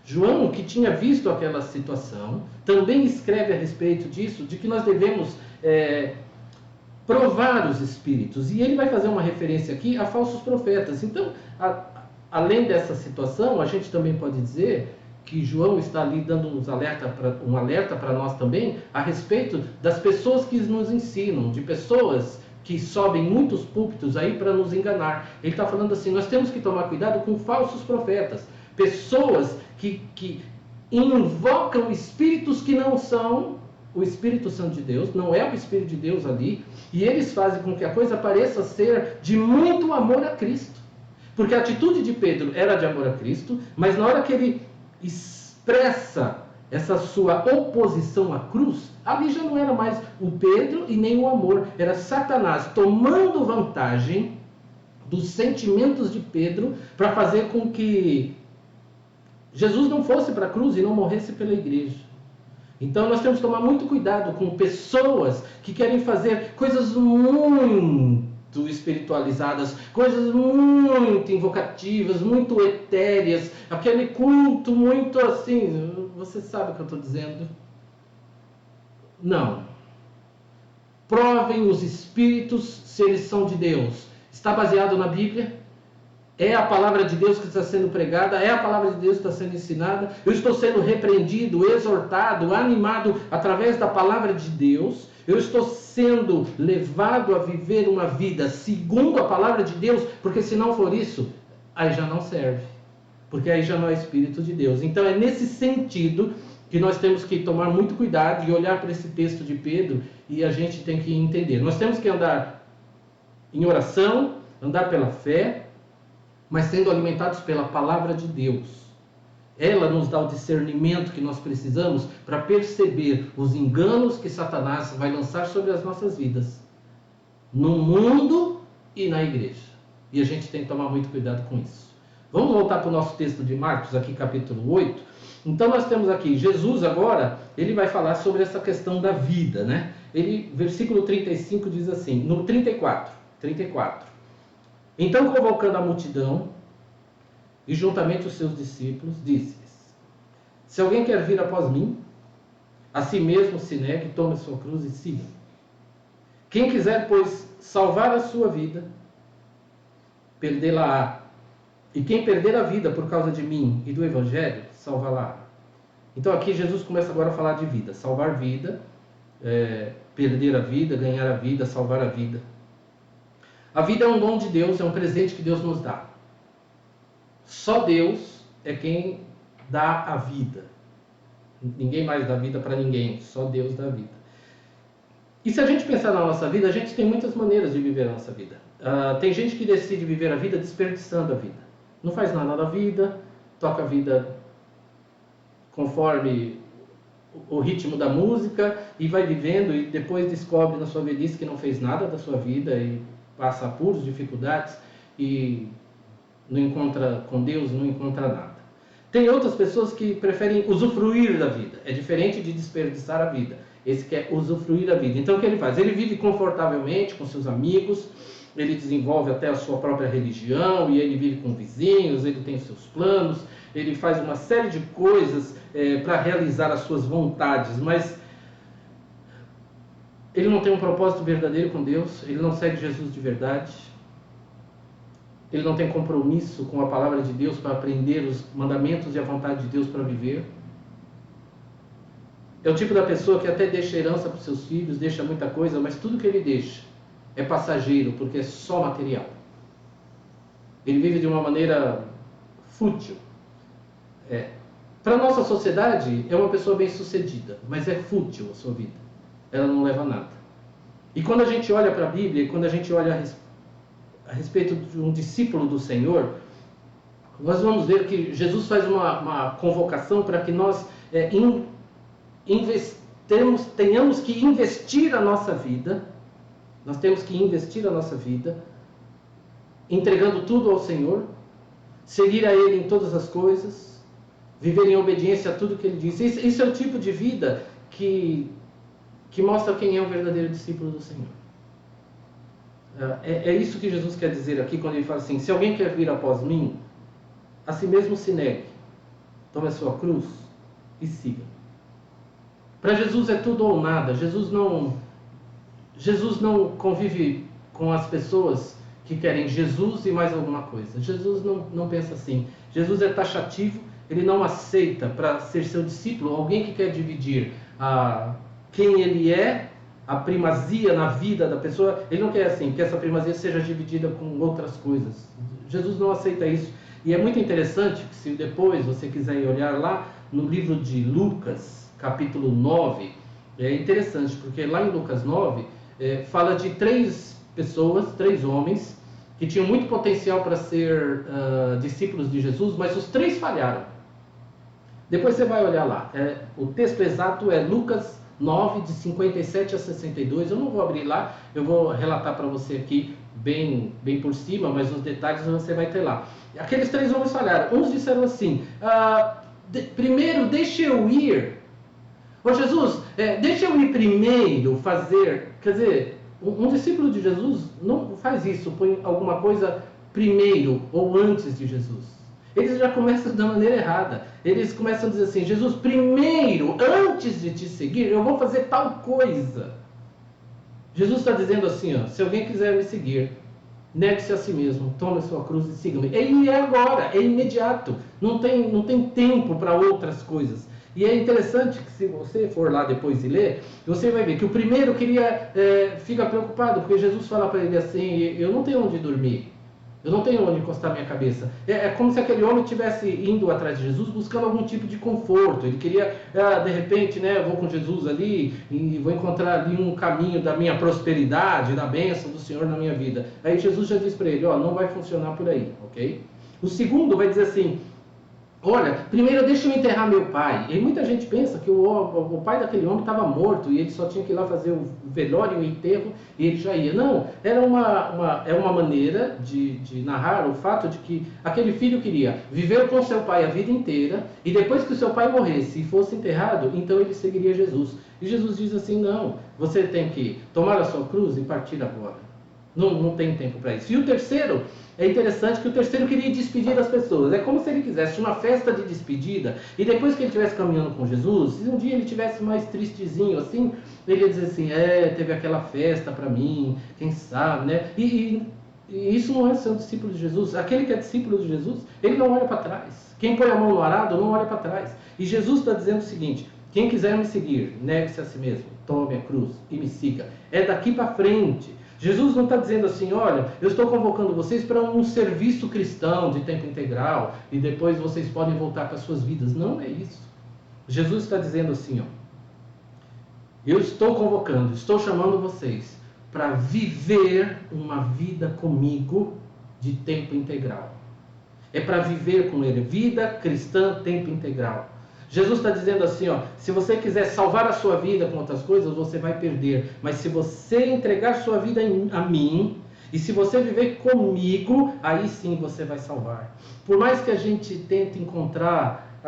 B: João, que tinha visto aquela situação, também escreve a respeito disso, de que nós devemos provar os espíritos. E ele vai fazer uma referência aqui a falsos profetas. Então, além dessa situação, a gente também pode dizer que João está ali dando um alerta para nós também a respeito das pessoas que nos ensinam, de pessoas que sobem muitos púlpitos aí para nos enganar. Ele está falando assim: nós temos que tomar cuidado com falsos profetas, pessoas que invocam espíritos que não são o Espírito Santo de Deus, não é o Espírito de Deus ali, e eles fazem com que a coisa pareça ser de muito amor a Cristo. Porque a atitude de Pedro era de amor a Cristo, mas na hora que ele expressa essa sua oposição à cruz, ali já não era mais o Pedro e nem o amor, era Satanás tomando vantagem dos sentimentos de Pedro para fazer com que Jesus não fosse para a cruz e não morresse pela igreja. Então nós temos que tomar muito cuidado com pessoas que querem fazer coisas muito espiritualizadas, coisas muito invocativas, muito etéreas, aquele culto muito assim, você sabe o que eu estou dizendo? Não. Provem os espíritos se eles são de Deus. Está baseado na Bíblia? É a palavra de Deus que está sendo pregada, é a palavra de Deus que está sendo ensinada. Eu estou sendo repreendido, exortado, animado através da palavra de Deus. Eu estou sendo levado a viver uma vida segundo a palavra de Deus, porque se não for isso, aí já não serve. Porque aí já não é Espírito de Deus. Então é nesse sentido que nós temos que tomar muito cuidado e olhar para esse texto de Pedro e a gente tem que entender. Nós temos que andar em oração, andar pela fé, mas sendo alimentados pela palavra de Deus. Ela nos dá o discernimento que nós precisamos para perceber os enganos que Satanás vai lançar sobre as nossas vidas, no mundo e na igreja. E a gente tem que tomar muito cuidado com isso. Vamos voltar para o nosso texto de Marcos, aqui capítulo 8. Então nós temos aqui, Jesus agora, ele vai falar sobre essa questão da vida, né? Versículo 35 diz assim, no 34. Então, convocando a multidão e juntamente os seus discípulos, disse-lhes: se alguém quer vir após mim, a si mesmo se negue, tome a sua cruz e siga. Quem quiser, pois, salvar a sua vida, perdê-la-á. E quem perder a vida por causa de mim e do Evangelho, salvá-la-á. Então aqui Jesus começa agora a falar de vida. Salvar vida, perder a vida, ganhar a vida, salvar a vida. A vida é um dom de Deus, é um presente que Deus nos dá. Só Deus é quem dá a vida. Ninguém mais dá vida para ninguém, só Deus dá a vida. E se a gente pensar na nossa vida, a gente tem muitas maneiras de viver a nossa vida. Tem gente que decide viver a vida desperdiçando a vida. Não faz nada da vida, toca a vida conforme o ritmo da música e vai vivendo e depois descobre na sua velhice que não fez nada da sua vida e passa apuros, dificuldades e não encontra com Deus, não encontra nada. Tem outras pessoas que preferem usufruir da vida. É diferente de desperdiçar a vida. Esse quer usufruir da vida. Então o que ele faz? Ele vive confortavelmente com seus amigos, ele desenvolve até a sua própria religião e ele vive com vizinhos, ele tem os seus planos, ele faz uma série de coisas para realizar as suas vontades, mas ele não tem um propósito verdadeiro com Deus, ele não segue Jesus de verdade, ele não tem compromisso com a palavra de Deus para aprender os mandamentos e a vontade de Deus para viver. É o tipo da pessoa que até deixa herança para os seus filhos, deixa muita coisa, mas tudo que ele deixa é passageiro, porque é só material. Ele vive de uma maneira fútil. Para a nossa sociedade, é uma pessoa bem-sucedida, mas é fútil a sua vida. Ela não leva a nada. E quando a gente olha para a Bíblia, quando a gente olha a respeito de um discípulo do Senhor, nós vamos ver que Jesus faz uma convocação para que nós tenhamos que investir a nossa vida. Nós temos que investir a nossa vida, entregando tudo ao Senhor, seguir a Ele em todas as coisas, viver em obediência a tudo que Ele diz. Isso é o tipo de vida que mostra quem é o verdadeiro discípulo do Senhor. É isso que Jesus quer dizer aqui quando Ele fala assim: se alguém quer vir após mim, a si mesmo se negue, tome a sua cruz e siga. Para Jesus é tudo ou nada. Jesus não convive com as pessoas que querem Jesus e mais alguma coisa. Jesus não pensa assim. Jesus é taxativo, ele não aceita para ser seu discípulo alguém que quer dividir quem ele é, a primazia na vida da pessoa. Ele não quer assim, que essa primazia seja dividida com outras coisas. Jesus não aceita isso. E é muito interessante que se depois você quiser ir olhar lá no livro de Lucas, capítulo 9, é interessante, porque lá em Lucas 9, fala de 3 pessoas, 3 homens, que tinham muito potencial para ser discípulos de Jesus, mas os 3 falharam. Depois você vai olhar lá. O texto exato é Lucas 9, de 57 a 62. Eu não vou abrir lá, eu vou relatar para você aqui bem por cima, mas os detalhes você vai ter lá. Aqueles 3 homens falharam. Uns disseram assim: primeiro deixa eu ir. Ô Jesus, deixa eu ir primeiro fazer. Quer dizer, um discípulo de Jesus não faz isso, põe alguma coisa primeiro ou antes de Jesus. Eles já começam da maneira errada. Eles começam a dizer assim: Jesus, primeiro, antes de te seguir, eu vou fazer tal coisa. Jesus está dizendo assim: se alguém quiser me seguir, negue-se a si mesmo, tome a sua cruz e siga-me. E é agora, é imediato, não tem tempo para outras coisas. E é interessante que, se você for lá depois e ler, você vai ver que o primeiro fica preocupado, porque Jesus fala para ele assim: eu não tenho onde dormir, eu não tenho onde encostar minha cabeça. É como se aquele homem estivesse indo atrás de Jesus buscando algum tipo de conforto. Ele queria, de repente, né, eu vou com Jesus ali e vou encontrar ali um caminho da minha prosperidade, da bênção do Senhor na minha vida. Aí Jesus já diz para ele: não vai funcionar por aí, ok? O segundo vai dizer assim: olha, primeiro deixa eu enterrar meu pai. E muita gente pensa que o pai daquele homem estava morto e ele só tinha que ir lá fazer o velório e o enterro e ele já ia. Não, era uma maneira de narrar o fato de que aquele filho queria viver com seu pai a vida inteira e depois que o seu pai morresse e fosse enterrado, então ele seguiria Jesus. E Jesus diz assim: não, você tem que tomar a sua cruz e partir agora. Não tem tempo para isso. E o terceiro, é interessante que o terceiro queria despedir as pessoas. É como se ele quisesse uma festa de despedida. E depois que ele estivesse caminhando com Jesus, se um dia ele estivesse mais tristezinho assim, ele ia dizer assim: teve aquela festa para mim, quem sabe, né? E isso não é ser um discípulo de Jesus. Aquele que é discípulo de Jesus, ele não olha para trás. Quem põe a mão no arado não olha para trás. E Jesus está dizendo o seguinte: quem quiser me seguir, negue-se a si mesmo, tome a cruz e me siga. É daqui para frente. Jesus não está dizendo assim: olha, eu estou convocando vocês para um serviço cristão de tempo integral e depois vocês podem voltar para suas vidas. Não é isso. Jesus está dizendo assim: eu estou convocando, estou chamando vocês para viver uma vida comigo de tempo integral. É para viver com Ele, vida cristã, tempo integral. Jesus está dizendo assim: se você quiser salvar a sua vida com outras coisas, você vai perder. Mas se você entregar sua vida a mim, e se você viver comigo, aí sim você vai salvar. Por mais que a gente tente encontrar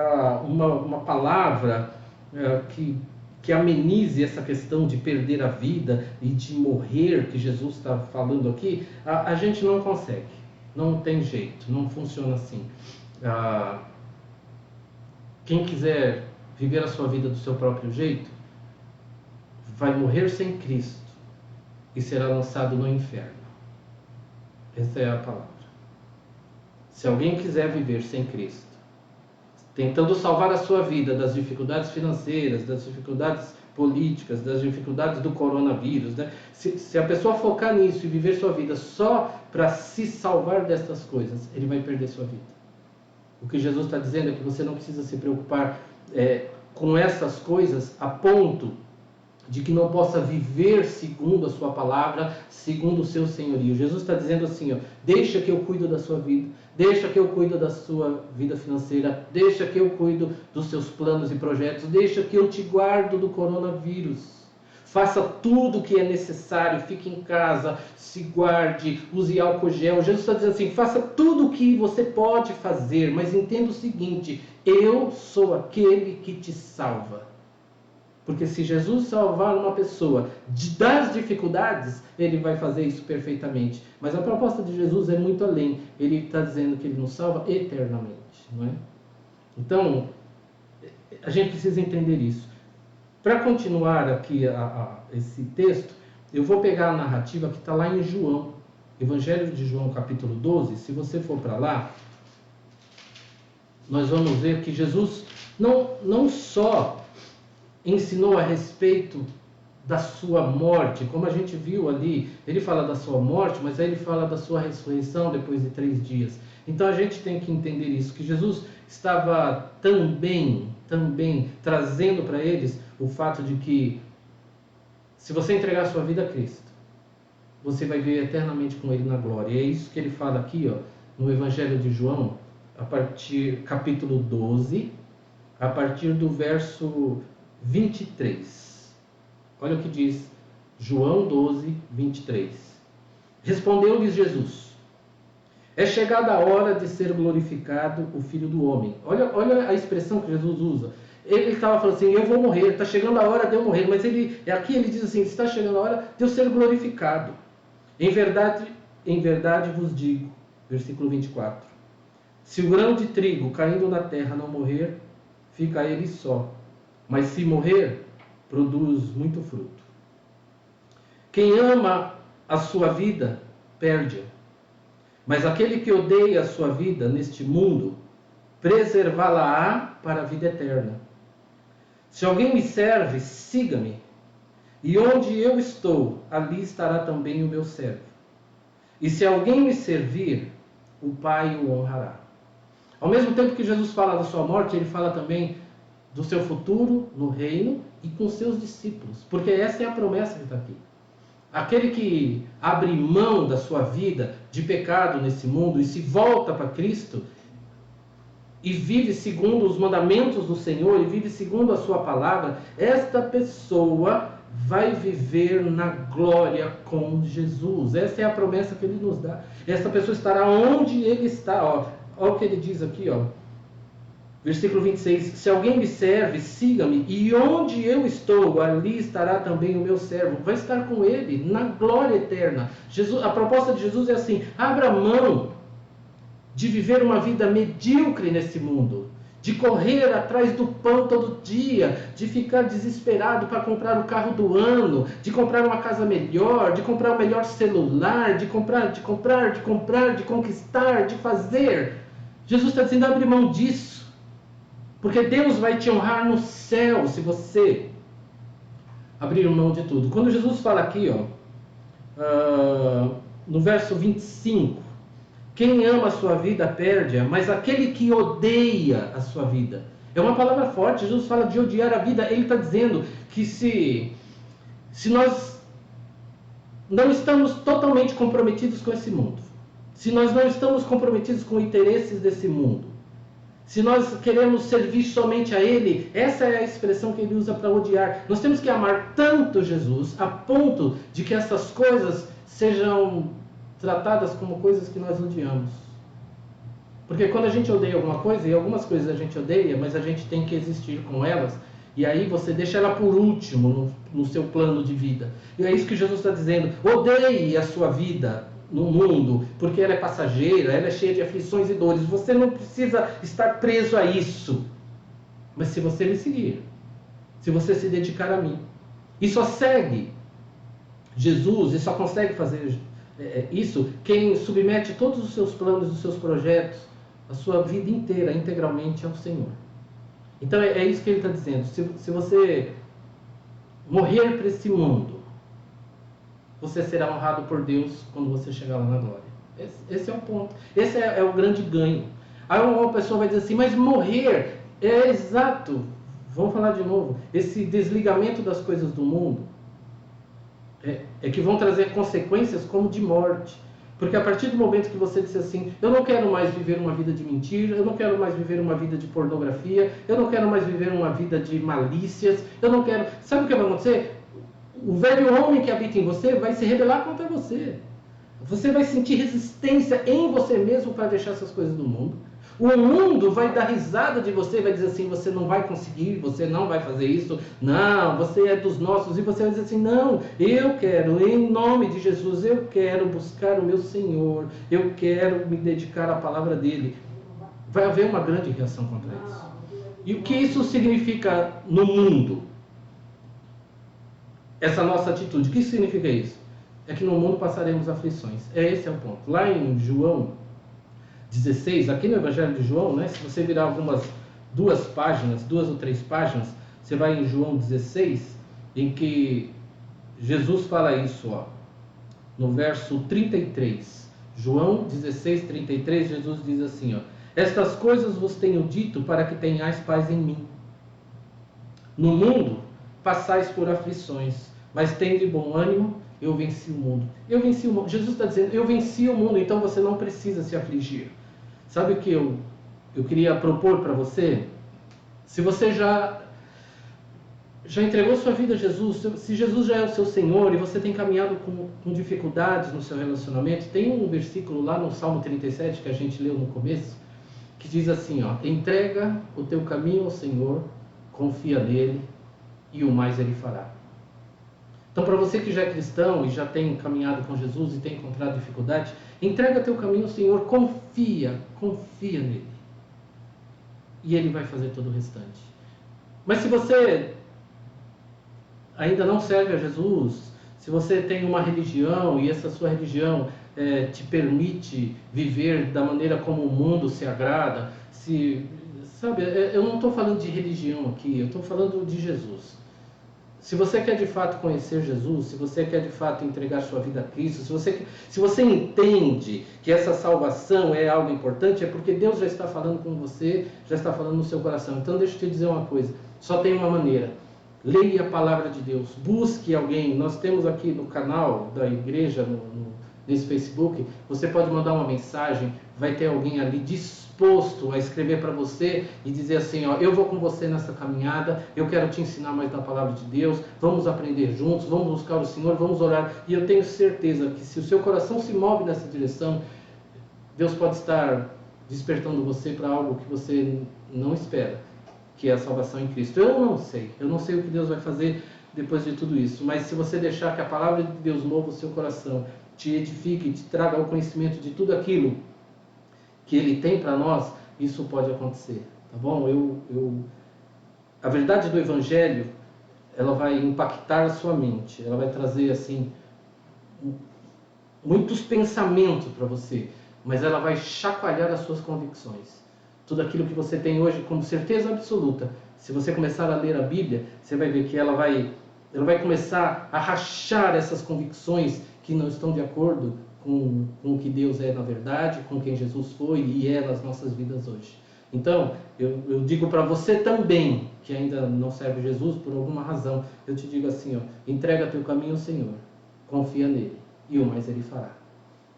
B: uma palavra que amenize essa questão de perder a vida e de morrer, que Jesus está falando aqui, a gente não consegue. Não tem jeito, não funciona assim. Quem quiser viver a sua vida do seu próprio jeito, vai morrer sem Cristo e será lançado no inferno. Essa é a palavra. Se alguém quiser viver sem Cristo, tentando salvar a sua vida das dificuldades financeiras, das dificuldades políticas, das dificuldades do coronavírus, né? Se a pessoa focar nisso e viver sua vida só para se salvar destas coisas, ele vai perder sua vida. O que Jesus está dizendo é que você não precisa se preocupar com essas coisas a ponto de que não possa viver segundo a sua palavra, segundo o seu senhorio. Jesus está dizendo assim: deixa que eu cuido da sua vida, deixa que eu cuido da sua vida financeira, deixa que eu cuido dos seus planos e projetos, deixa que eu te guardo do coronavírus. Faça tudo o que é necessário, fique em casa, se guarde, use álcool gel. Jesus está dizendo assim: faça tudo o que você pode fazer, mas entenda o seguinte: eu sou aquele que te salva. Porque se Jesus salvar uma pessoa das dificuldades, ele vai fazer isso perfeitamente. Mas a proposta de Jesus é muito além. Ele está dizendo que ele nos salva eternamente, não é? Então, a gente precisa entender isso. Para continuar aqui esse texto, eu vou pegar a narrativa que está lá em João, Evangelho de João, capítulo 12. Se você for para lá, nós vamos ver que Jesus não só ensinou a respeito da sua morte, como a gente viu ali, ele fala da sua morte, mas aí ele fala da sua ressurreição depois de 3 dias. Então a gente tem que entender isso, que Jesus estava também trazendo para eles o fato de que se você entregar sua vida a Cristo, você vai viver eternamente com Ele na glória. E é isso que ele fala aqui, no Evangelho de João, capítulo 12, a partir do verso 23. Olha o que diz João 12, 23. Respondeu-lhes Jesus: é chegada a hora de ser glorificado o Filho do Homem. Olha a expressão que Jesus usa. Ele estava falando assim: eu vou morrer, está chegando a hora de eu morrer. Mas aqui ele diz assim: está chegando a hora de eu ser glorificado. Em verdade vos digo, versículo 24, se o grão de trigo caindo na terra não morrer, fica ele só. Mas se morrer, produz muito fruto. Quem ama a sua vida, perde-a. Mas aquele que odeia a sua vida neste mundo, preservá-la-á para a vida eterna. Se alguém me serve, siga-me. E onde eu estou, ali estará também o meu servo. E se alguém me servir, o Pai o honrará. Ao mesmo tempo que Jesus fala da sua morte, ele fala também do seu futuro no reino e com seus discípulos. Porque essa é a promessa que está aqui. Aquele que abre mão da sua vida de pecado nesse mundo e se volta para Cristo e vive segundo os mandamentos do Senhor e vive segundo a sua palavra, esta pessoa vai viver na glória com Jesus. Essa é a promessa que ele nos dá. Esta pessoa estará onde ele está. Olha o que ele diz aqui, versículo 26. Se alguém me serve, siga-me, e onde eu estou, ali estará também o meu servo. Vai estar com ele na glória eterna. A proposta de Jesus é assim: abra mão de viver uma vida medíocre nesse mundo, de correr atrás do pão todo dia, de ficar desesperado para comprar o carro do ano, de comprar uma casa melhor, de comprar o melhor celular, de conquistar, de fazer. Jesus está dizendo: abre mão disso, porque Deus vai te honrar no céu se você abrir mão de tudo. Quando Jesus fala aqui, no verso 25, quem ama a sua vida perde-a, mas aquele que odeia a sua vida. É uma palavra forte. Jesus fala de odiar a vida. Ele está dizendo que se nós não estamos totalmente comprometidos com esse mundo, se nós não estamos comprometidos com interesses desse mundo, se nós queremos servir somente a Ele, essa é a expressão que Ele usa para odiar. Nós temos que amar tanto Jesus a ponto de que essas coisas sejam tratadas como coisas que nós odiamos. Porque quando a gente odeia alguma coisa, e algumas coisas a gente odeia, mas a gente tem que existir com elas, e aí você deixa ela por último no seu plano de vida. E é isso que Jesus está dizendo: odeie a sua vida no mundo, porque ela é passageira, ela é cheia de aflições e dores. Você não precisa estar preso a isso. Mas se você me seguir, se você se dedicar a mim, e só segue Jesus, e só consegue fazer isso quem submete todos os seus planos, os seus projetos, a sua vida inteira, integralmente ao Senhor. Então é isso que ele está dizendo. Se você morrer para esse mundo, você será honrado por Deus quando você chegar lá na glória. Esse é o ponto. Esse é o grande ganho. Aí uma pessoa vai dizer assim: mas morrer é exato. Vamos falar de novo. Esse desligamento das coisas do mundo é que vão trazer consequências como de morte. Porque a partir do momento que você disser assim: eu não quero mais viver uma vida de mentira, eu não quero mais viver uma vida de pornografia, eu não quero mais viver uma vida de malícias, eu não quero... Sabe o que vai acontecer? O velho homem que habita em você vai se rebelar contra você. Você vai sentir resistência em você mesmo para deixar essas coisas do mundo. O mundo vai dar risada de você, vai dizer assim: você não vai conseguir, você não vai fazer isso, não, você é dos nossos. E você vai dizer assim: não, eu quero, em nome de Jesus, eu quero buscar o meu Senhor, eu quero me dedicar à palavra dele. Vai haver uma grande reação contra isso. E o que isso significa no mundo? Essa nossa atitude, o que significa isso? É que no mundo passaremos aflições. Esse é o ponto. Lá em João 16, aqui no Evangelho de João, se você virar duas ou três páginas, você vai em João 16, em que Jesus fala isso, no verso 33. João 16, 33, Jesus diz assim, estas coisas vos tenho dito para que tenhais paz em mim. No mundo passais por aflições, mas tende bom ânimo, eu venci o mundo. Eu venci o mundo. Jesus está dizendo: eu venci o mundo, então você não precisa se afligir. Sabe o que eu queria propor para você? Se você já entregou sua vida a Jesus, se Jesus já é o seu Senhor e você tem caminhado com dificuldades no seu relacionamento, tem um versículo lá no Salmo 37 que a gente leu no começo, que diz assim, entrega o teu caminho ao Senhor, confia nele e o mais ele fará. Então, para você que já é cristão e já tem caminhado com Jesus e tem encontrado dificuldade, entrega teu caminho ao Senhor, confia nele. E ele vai fazer todo o restante. Mas se você ainda não serve a Jesus, se você tem uma religião e essa sua religião te permite viver da maneira como o mundo se agrada, se, sabe, eu não estou falando de religião aqui, eu estou falando de Jesus. Se você quer de fato conhecer Jesus, se você quer de fato entregar sua vida a Cristo, se você entende que essa salvação é algo importante, é porque Deus já está falando com você, já está falando no seu coração. Então deixa eu te dizer uma coisa, só tem uma maneira. Leia a palavra de Deus, busque alguém. Nós temos aqui no canal da igreja, nesse Facebook, você pode mandar uma mensagem, vai ter alguém ali disposto a escrever para você e dizer assim, ó, eu vou com você nessa caminhada, eu quero te ensinar mais da palavra de Deus, vamos aprender juntos, vamos buscar o Senhor, vamos orar. E eu tenho certeza que se o seu coração se move nessa direção, Deus pode estar despertando você para algo que você não espera, que é a salvação em Cristo. Eu não sei o que Deus vai fazer depois de tudo isso, mas se você deixar que a palavra de Deus mova o seu coração, te edifique, te traga ao conhecimento de tudo aquilo que Ele tem para nós, isso pode acontecer, tá bom? A verdade do Evangelho, ela vai impactar a sua mente, ela vai trazer assim muitos pensamentos para você, mas ela vai chacoalhar as suas convicções. Tudo aquilo que você tem hoje como certeza absoluta, se você começar a ler a Bíblia, você vai ver que ela vai começar a rachar essas convicções que não estão de acordo com o que Deus é na verdade, com quem Jesus foi e é nas nossas vidas hoje. Então, eu digo para você também, que ainda não serve Jesus por alguma razão, eu te digo assim, ó, entrega teu caminho ao Senhor, confia nele e o mais Ele fará.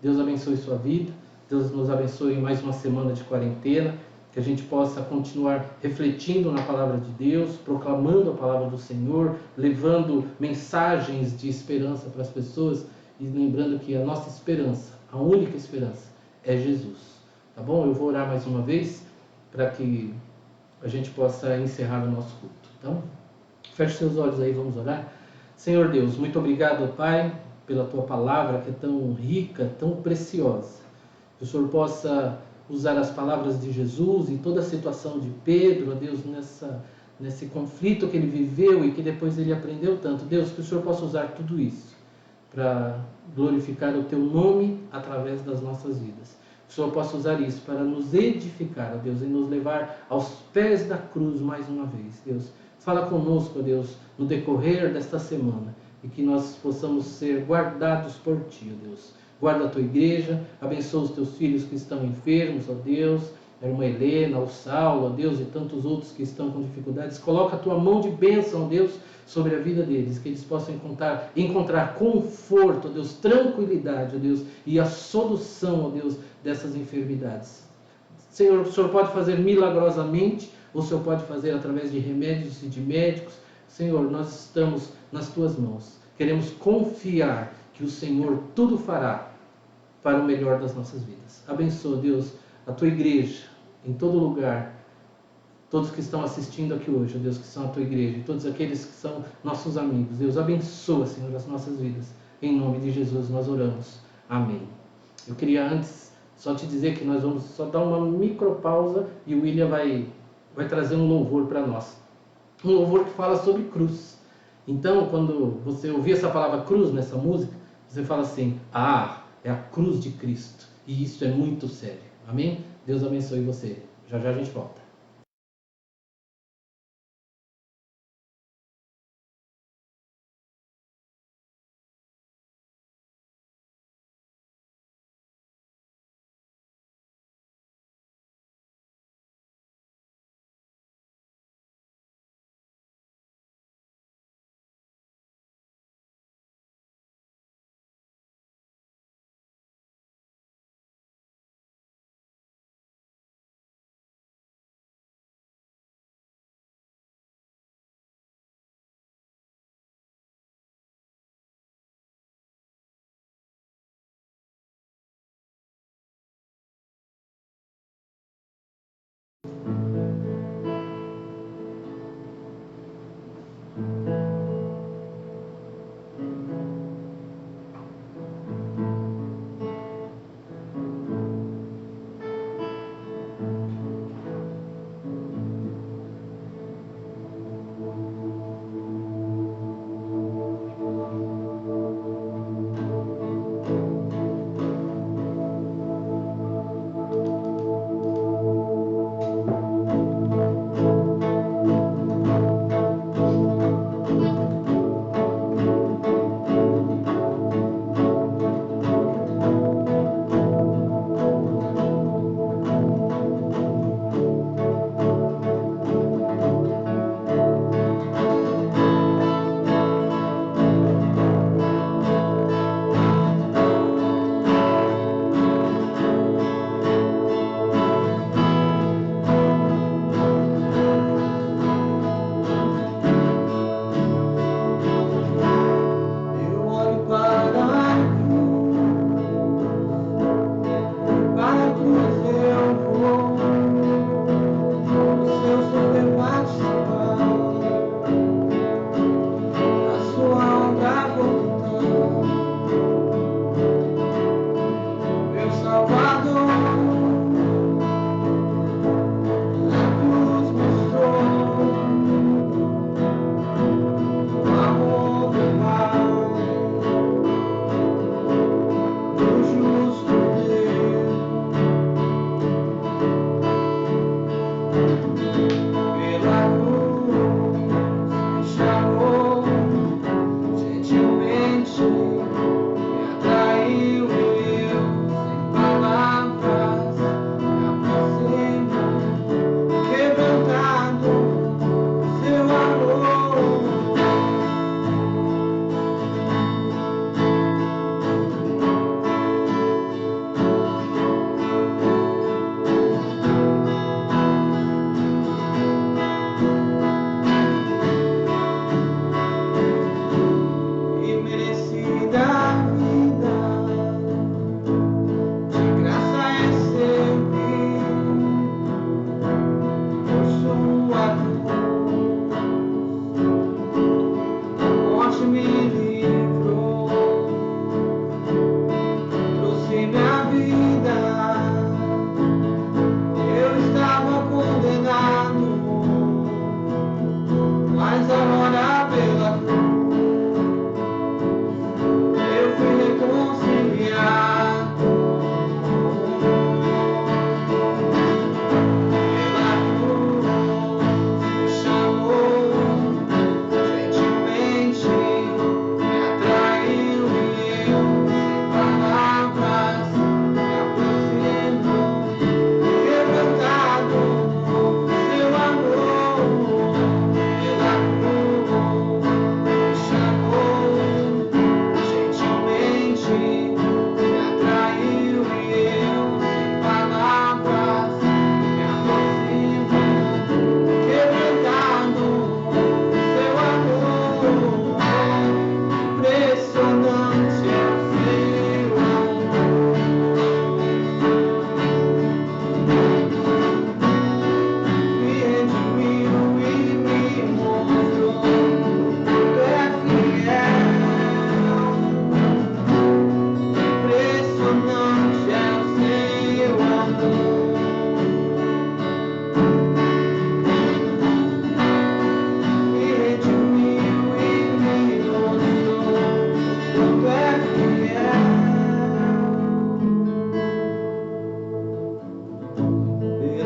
B: Deus abençoe sua vida, Deus nos abençoe em mais uma semana de quarentena, que a gente possa continuar refletindo na palavra de Deus, proclamando a palavra do Senhor, levando mensagens de esperança para as pessoas e lembrando que a nossa esperança, a única esperança, é Jesus. Tá bom? Eu vou orar mais uma vez para que a gente possa encerrar o nosso culto. Então, feche seus olhos aí, vamos orar. Senhor Deus, muito obrigado, Pai, pela Tua palavra que é tão rica, tão preciosa. Que o Senhor possa usar as palavras de Jesus em toda a situação de Pedro, ó Deus, nesse conflito que ele viveu e que depois ele aprendeu tanto. Deus, que o Senhor possa usar tudo isso para glorificar o Teu nome através das nossas vidas. Que o Senhor possa usar isso para nos edificar, ó Deus, e nos levar aos pés da cruz mais uma vez. Deus, fala conosco, ó Deus, no decorrer desta semana e que nós possamos ser guardados por Ti, ó Deus. Guarda a Tua igreja, abençoa os Teus filhos que estão enfermos, ó Deus, a irmã Helena, o Saulo, ó Deus, e tantos outros que estão com dificuldades. Coloca a Tua mão de bênção, ó Deus, sobre a vida deles, que eles possam encontrar conforto, ó Deus, tranquilidade, ó Deus, e a solução, ó Deus, dessas enfermidades. Senhor, o Senhor pode fazer milagrosamente, ou o Senhor pode fazer através de remédios e de médicos. Senhor, nós estamos nas Tuas mãos. Queremos confiar que o Senhor tudo fará para o melhor das nossas vidas. Abençoa, Deus, a Tua igreja, em todo lugar, todos que estão assistindo aqui hoje, ó Deus, que são a Tua igreja, e todos aqueles que são nossos amigos. Deus, abençoa, Senhor, as nossas vidas. Em nome de Jesus nós oramos. Amém. Eu queria antes só te dizer que nós vamos só dar uma micropausa e o William vai trazer um louvor para nós. Um louvor que fala sobre cruz. Então, quando você ouvir essa palavra cruz nessa música, você fala assim, é a cruz de Cristo. E isso é muito sério. Amém? Deus abençoe você. Já já a gente volta.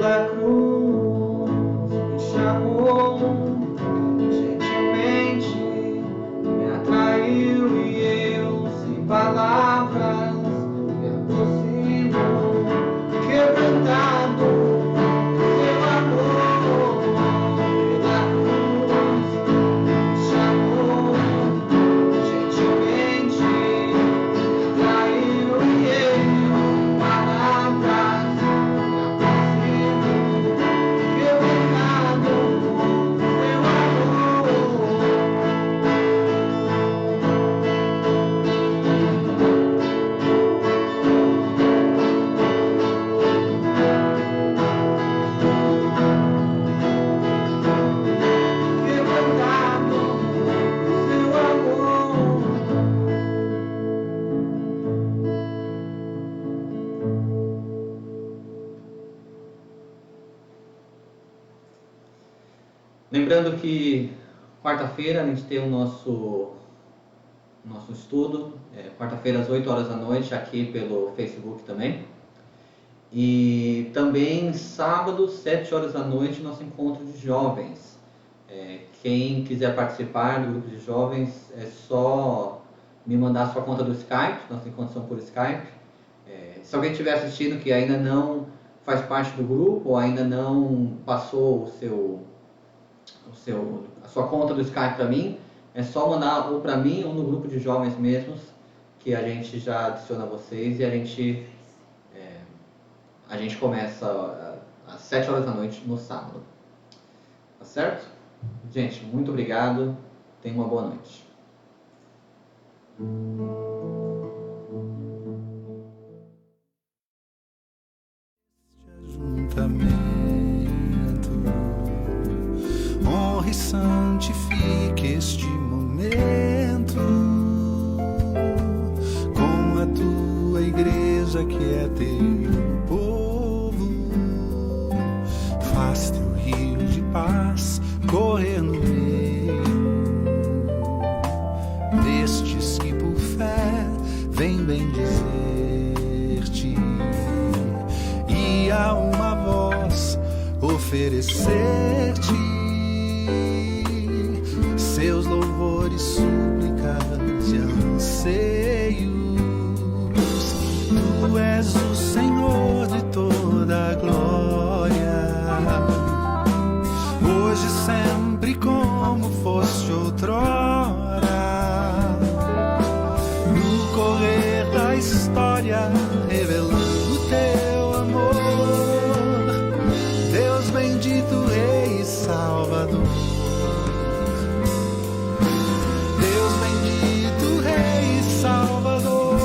C: pela cruz me chamou, gentilmente me atraiu e eu, sem palavras, me aproximo, quebrantado seu amor. Pela cruz me chamou, gentilmente me atraiu e eu, palavras, me aproximo, quebrantado seu amor. Quebrantado seu amor.
D: Lembrando que quarta-feira a gente tem o nosso estudo, quarta-feira às 8 horas da noite, aqui pelo Facebook também. E também sábado, 7 horas da noite, nosso encontro de jovens. Quem quiser participar do grupo de jovens, é só me mandar sua conta do Skype, nossos encontros são por Skype. Se alguém estiver assistindo que ainda não faz parte do grupo, ou ainda não passou a sua conta do Skype para mim, é só mandar ou para mim ou no grupo de jovens mesmos, que a gente já adiciona vocês e a gente começa às 7 horas da noite no sábado. Tá certo? Gente, muito obrigado. Tenha uma boa noite.
A: Ajuntamento, honre e santifique este momento com a tua igreja que é teu povo. Faz teu rio de paz correr no meio destes que por fé vem bendizer-te e a uma voz oferecer-te seus louvores, súplicas e anseios. Tu és o Senhor de toda a glória, hoje, sempre, como foste outrora. No correr da história, revelando teu amor, Deus bendito, Rei e Salvador. Deus bendito, Rei e Salvador.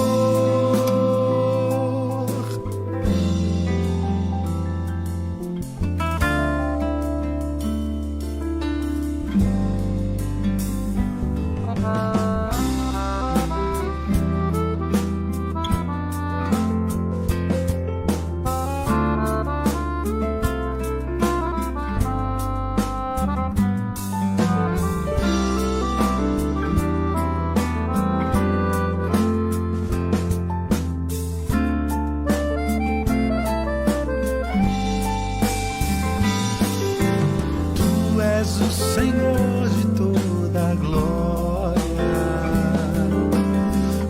A: Tu és o Senhor de toda a glória,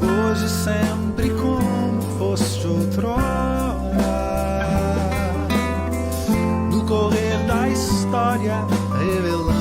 A: hoje, sempre, como foste outrora. No correr da história, revelando